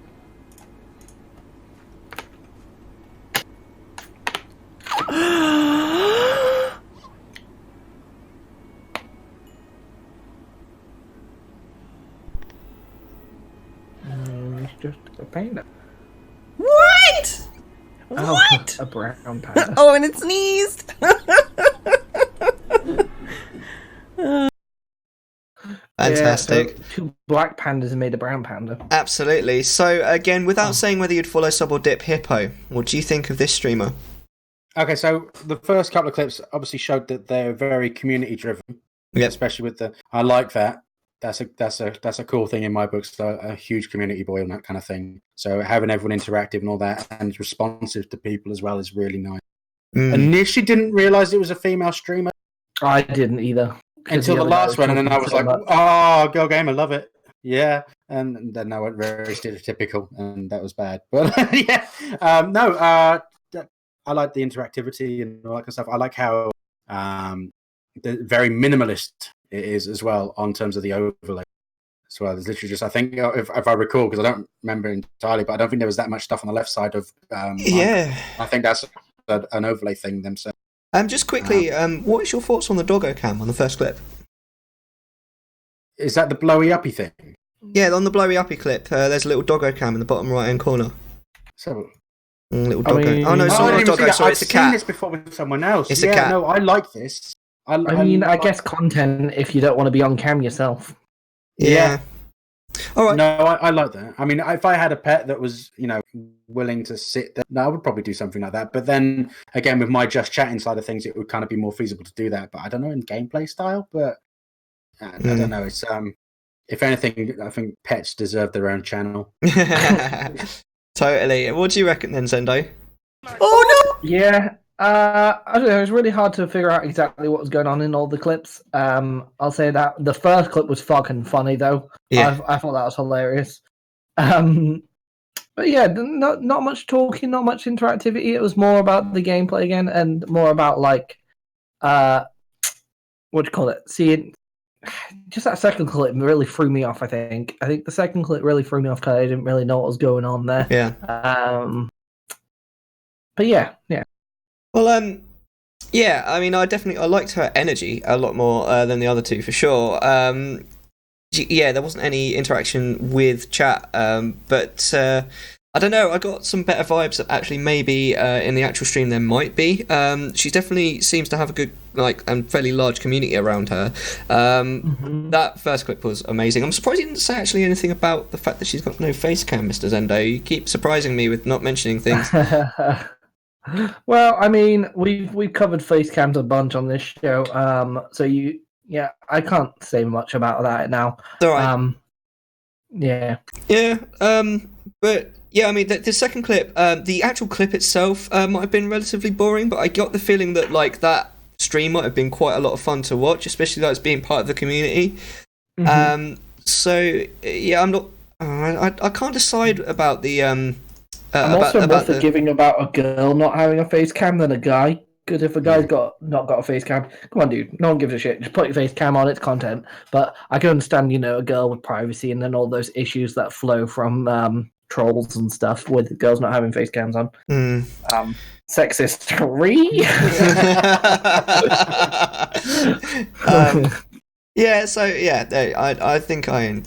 It's just a panda. What? Oh, What? a brown panda. Oh, and it sneezed. Fantastic. Yeah, so 2 black pandas made a brown panda. Absolutely. So, again, without saying whether you'd follow, sub, or dip Hippo, what do you think of this streamer? Okay, so the first couple of clips obviously showed that they're very community driven. Yep. Especially with the, I like that. That's a cool thing in my books. So a huge community boy and that kind of thing. So having everyone interactive and all that and responsive to people as well is really nice. Initially, didn't realize it was a female streamer. I didn't either. Until the last one, and then I was like, "Oh, girl game, I love it." Yeah, and then I went very stereotypical, and that was bad. But yeah, I like the interactivity and all that kind of stuff. I like how very minimalist it is as well on terms of the overlay. As well, there's literally just, I think, if I recall, because I don't remember entirely, but I don't think there was that much stuff on the left side of. Yeah, I think that's an overlay thing themselves. Just quickly, what is your thoughts on the doggo cam on the first clip? Is that the blowy uppy thing? Yeah, on the blowy uppy clip, there's a little doggo cam in the bottom right hand corner. So, little doggo. mean- Oh no, it's not a doggo. Sorry, it's a I've cat. seen this before with someone else. It's a cat. No, I like this. I guess content if you don't want to be on cam yourself. Yeah. All right. No, I like that. I mean, if I had a pet that was, willing to sit there, no, I would probably do something like that. But then again, with my just chatting side of things, it would kind of be more feasible to do that. But I don't know in gameplay style. But I don't know. It's if anything, I think pets deserve their own channel. Totally. What do you reckon then, Zendo? Oh Yeah, I don't know. It was really hard to figure out exactly what was going on in all the clips. I'll say that the first clip was fucking funny though. Yeah. I thought that was hilarious. But yeah, not much talking, not much interactivity. It was more about the gameplay again, and more about like, what do you call it? Seeing just that second clip really threw me off. I think the second clip really threw me off because I didn't really know what was going on there. Yeah. But yeah. Well, yeah. I mean, I liked her energy a lot more than the other two for sure. Yeah, there wasn't any interaction with chat, but I don't know. I got some better vibes that actually maybe in the actual stream there might be. She definitely seems to have a good and fairly large community around her. That first clip was amazing. I'm surprised you didn't say actually anything about the fact that she's got no face cam, Mr. Zendo. You keep surprising me with not mentioning things. Well, I mean, we've covered face cams a bunch on this show, so yeah, I can't say much about that now. All right. Yeah. Yeah. But yeah, I mean, the second clip, the actual clip itself might have been relatively boring, but I got the feeling that that stream might have been quite a lot of fun to watch, especially as being part of the community. So yeah, I'm not. I can't decide about the. I'm also more forgiving about a girl not having a face cam than a guy. Because if a guy's not got a face cam, come on, dude, no one gives a shit. Just put your face cam on, it's content. But I can understand, a girl with privacy and then all those issues that flow from trolls and stuff with girls not having face cams on. Sexist 3. Yeah. So yeah, I think I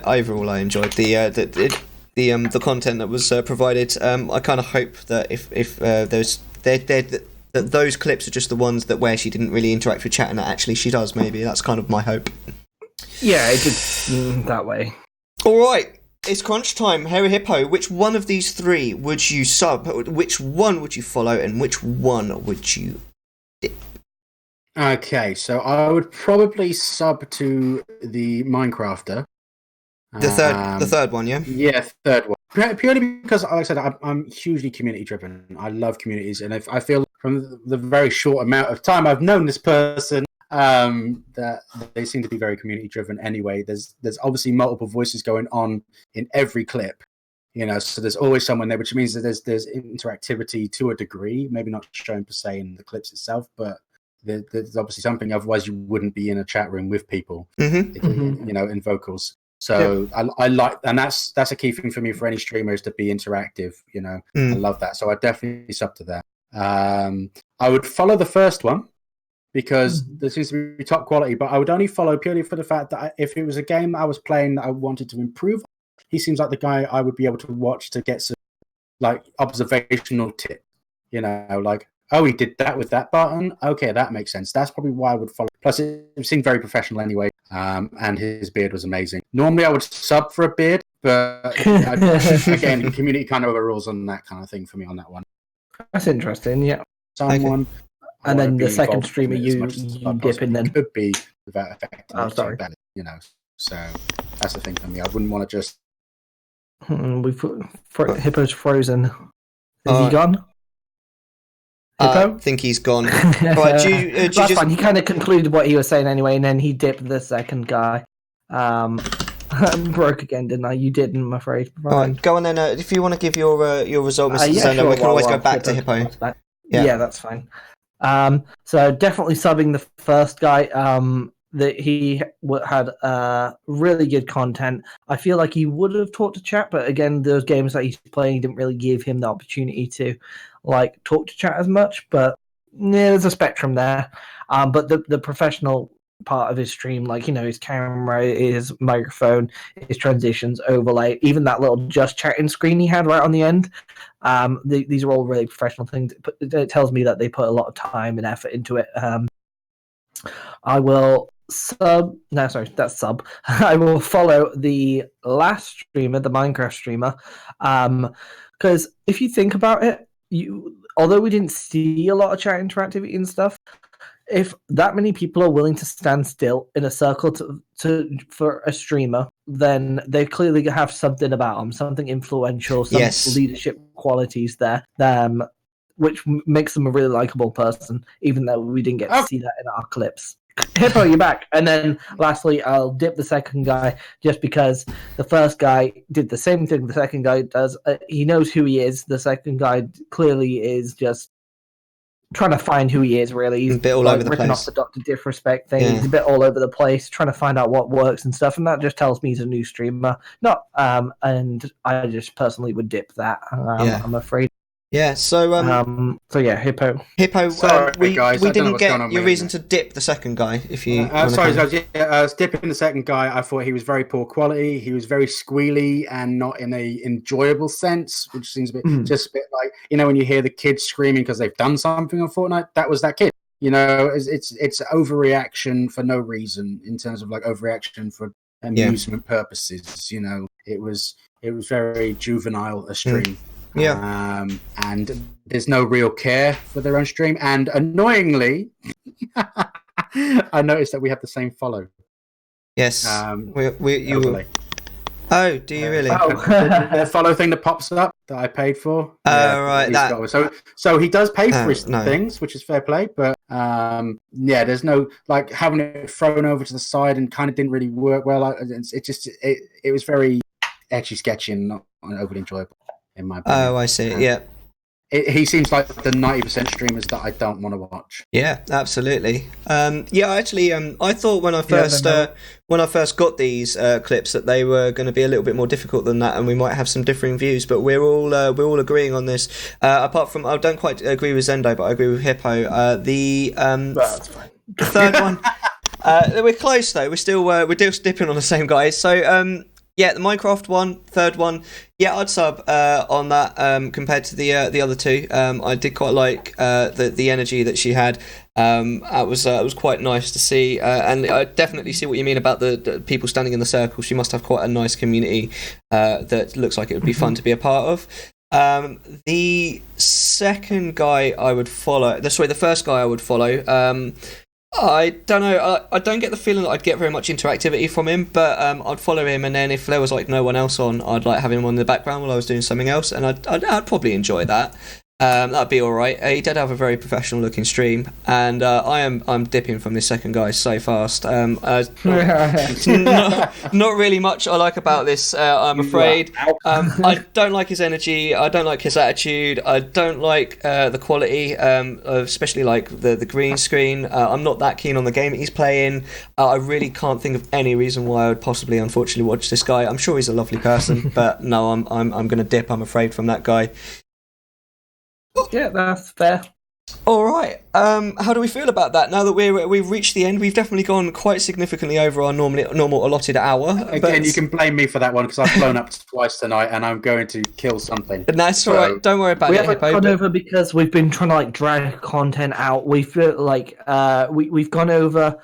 overall I enjoyed the content that was provided. I kind of hope that if that those clips are just the ones where she didn't really interact with chat, and that actually she does. Maybe that's kind of my hope. Yeah, it did that way. All right, it's crunch time. Hairy Hippo, which one of these three would you sub? Which one would you follow, and which one would you dip? Okay, so I would probably sub to the Minecrafter. The third one, yeah? Yeah, third one. Purely because, like I said, I'm hugely community driven. I love communities, and if I feel from the very short amount of time I've known this person, that they seem to be very community driven anyway. There's obviously multiple voices going on in every clip, so there's always someone there, which means that there's interactivity to a degree, maybe not shown per se in the clips itself, but there's obviously something, otherwise you wouldn't be in a chat room with people, in vocals. So yeah. I like, and that's a key thing for me for any streamer, is to be interactive. I love that. So I definitely sub to that. I would follow the first one because there seems to be top quality, but I would only follow purely for the fact that if it was a game I was playing that I wanted to improve, he seems like the guy I would be able to watch to get some observational tip. Oh, he did that with that button. Okay, that makes sense. That's probably why I would follow. Plus, it seemed very professional anyway, and his beard was amazing. Normally, I would sub for a beard, but again, the community kind of overrules on that kind of thing for me on that one. That's interesting, yeah. Someone, okay. And then the second streamer you dip in then could be without affecting. Oh, sorry. Bad, So that's the thing for me. I wouldn't want to just. We've put Hippo's frozen. Is he gone? I think he's gone. Right, that's fine. He kind of concluded what he was saying anyway, and then he dipped the second guy. Broke again, didn't I? You didn't, I'm afraid. All right, go on then. If you want to give your result, Mr. Zeno, we can always go back to Hippo. Yeah, that's fine. So definitely subbing the first guy. That he had really good content. I feel like he would have talked to chat, but again, those games that he's playing didn't really give him the opportunity to talk to chat as much. But yeah, there's a spectrum there. But the professional part of his stream, his camera, his microphone, his transitions, overlay, even that little just chatting screen he had right on the end. These are all really professional things. It tells me that they put a lot of time and effort into it. I will sub. No, sorry, that's sub. I will follow the last streamer, the Minecraft streamer, because if you think about it, although we didn't see a lot of chat interactivity and stuff, if that many people are willing to stand still in a circle for a streamer, then they clearly have something about them, something influential, some leadership qualities there. which makes him a really likable person, even though we didn't get to see that in our clips. Hippo, you're back. And then lastly, I'll dip the second guy just because the first guy did the same thing the second guy does. He knows who he is. The second guy clearly is just trying to find who he is, really. He's a bit all over the ripping place. off the Dr. Disrespect thing. Yeah. He's a bit all over the place, trying to find out what works and stuff. And that just tells me he's a new streamer. And I just personally would dip that. I'm afraid. Yeah, so yeah, Hippo. Sorry, we guys, I we don't know didn't what's going get on your with reason me. to dip the second guy. If you Sorry, I was dipping the second guy. I thought he was very poor quality. He was very squealy and not in a enjoyable sense, which seems a bit just a bit like, you know, when you hear the kids screaming because they've done something on Fortnite. That was that kid. You know, it's overreaction for no reason in terms of like overreaction for amusement purposes. You know, it was very juvenile a stream. Yeah. And there's no real care for their own stream. And annoyingly, I noticed that we have the same follow. Yes. Elderly. Oh, do you really? The follow thing that pops up that I paid for. Right. So he does pay for his things, which is fair play. But there's no like having it thrown over to the side and kind of didn't really work well. It was very edgy, sketchy, and not overly enjoyable. In my opinion. Oh, I see. Yeah. He seems like the 90% streamers that I don't want to watch. Yeah, absolutely. Actually, I thought when I first got these clips that they were going to be a little bit more difficult than that, and we might have some differing views. But we're all agreeing on this. Apart from, I don't quite agree with Zendo, but I agree with Hippo. That's fine. The third one, we're close though. We're still dipping on the same guys. So. Yeah, the Minecraft one, third one. Yeah, I'd sub on that compared to the other two. I did quite like the energy that she had. It was quite nice to see, and I definitely see what you mean about the people standing in the circle. She must have quite a nice community that looks like it would be fun to be a part of. The second guy I would follow. The first guy I would follow. I don't know. I don't get the feeling that I'd get very much interactivity from him, but I'd follow him, and then if there was like no one else on, I'd like have him on in the background while I was doing something else, and I'd probably enjoy that. That'd be all right. He did have a very professional looking stream, and I'm dipping from this second guy so fast. Not really much I like about this. I'm afraid. I don't like his energy. I don't like his attitude. I don't like the quality, especially like the green screen. I'm not that keen on the game that he's playing. I really can't think of any reason why I would possibly, unfortunately, watch this guy. I'm sure he's a lovely person, but no, I'm going to dip. I'm afraid from that guy. Yeah, that's fair. All right. How do we feel about that? Now that we've reached the end, we've definitely gone quite significantly over our normal allotted hour. Again, you can blame me for that one because I've blown up twice tonight, and I'm going to kill something. That's all right. Don't worry about it. We haven't gone over because we've been trying to like drag content out. We feel like we've gone over.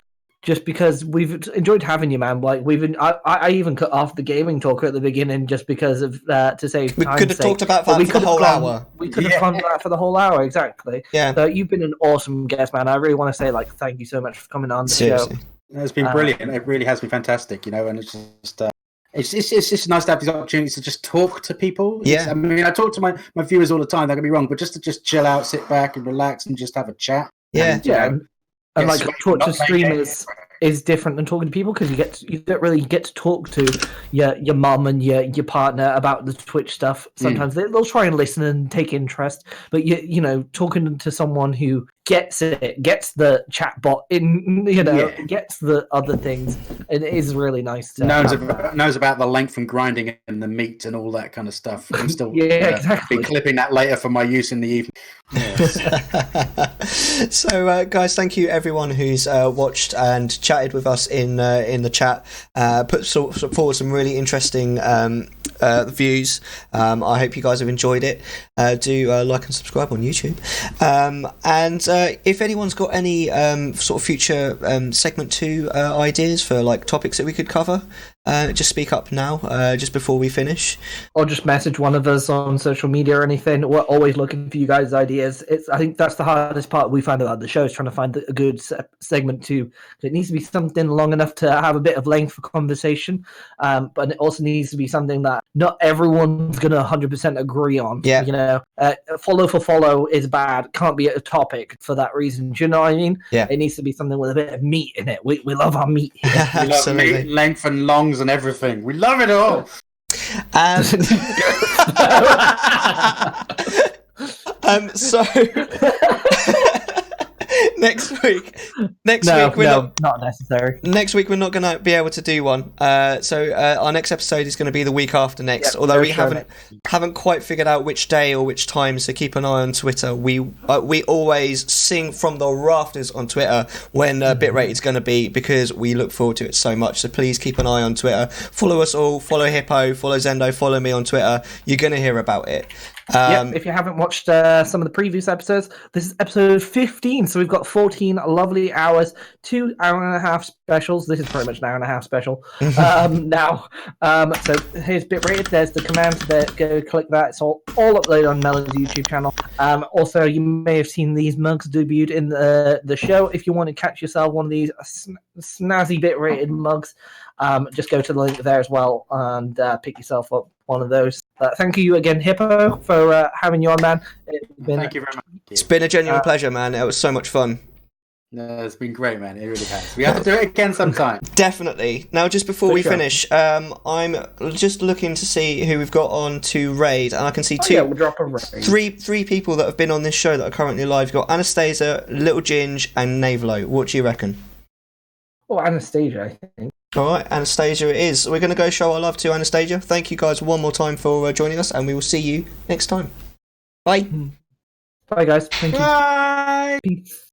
Just because we've enjoyed having you, man. Like I even cut off the gaming talk at the beginning just because of to save time. We could have talked about that for the whole hour. We could have gone that for the whole hour, exactly. Yeah. So you've been an awesome guest, man. I really want to say like thank you so much for coming on the show. It's been brilliant. It really has been fantastic, you know. And it's just it's just nice to have these opportunities to just talk to people. I mean, I talk to my viewers all the time. Don't get me wrong, but just to chill out, sit back, and relax, and just have a chat. And like talk to streamers is different than talking to people because you don't really get to talk to your mum and your partner about the Twitch stuff. Sometimes they'll try and listen and take interest, but you know, talking to someone who gets the chatbot gets the other things, it is really nice to knows about the length and grinding and the meat and all that kind of stuff. I'm still exactly. be clipping that later for my use in the evening. So guys, thank you everyone who's watched and chatted with us in the chat, put forward some really interesting views. I hope you guys have enjoyed it. Do like and subscribe on YouTube, and if anyone's got any sort of future segment 2 ideas for like topics that we could cover, just speak up now, just before we finish. Or just message one of us on social media or anything. We're always looking for you guys' ideas. I think that's the hardest part we find about the show, is trying to find a good segment to. It needs to be something long enough to have a bit of length for conversation, but it also needs to be something that not everyone's going to 100% agree on. Yeah. You know, follow for follow is bad. Can't be a topic for that reason. Do you know what I mean? Yeah. It needs to be something with a bit of meat in it. We love our meat here. We love meat, length and longs and everything. We love it all. So next week not necessary. Next week we're not going to be able to do one. So our next episode is going to be the week after next. Yep, although we sure haven't quite figured out which day or which time. So keep an eye on Twitter. We always sing from the rafters on Twitter when Bitrate is going to be, because we look forward to it so much. So please keep an eye on Twitter. Follow us all. Follow Hippo. Follow Zendo. Follow me on Twitter. You're going to hear about it. If you haven't watched some of the previous episodes, this is episode 15, so we've got 14 lovely hours, 2 hour-and-a-half specials. This is pretty much an hour-and-a-half special now. So here's Bitrated. There's the command there. Go click that. It's all uploaded on Mellar's YouTube channel. Also, you may have seen these mugs debuted in the show. If you want to catch yourself one of these snazzy Bitrated mugs, just go to the link there as well and pick yourself up one of those. Thank you again, Hippo, for having you on, man. Thank you very much. It's been a genuine pleasure, man. It was so much fun. No, it's been great, man. It really has. We have to do it again sometime. Definitely. Now, just before we finish, I'm just looking to see who we've got on to raid, and I can see we'll drop a raid. three people that have been on this show that are currently live. You've got Anastasia, Little Ginge, and Navelo. What do you reckon? Oh, Anastasia, I think. All right, Anastasia it is. We're going to go show our love to Anastasia. Thank you guys one more time for joining us, and we will see you next time. Bye. Bye, guys. Thank you. Bye. Peace.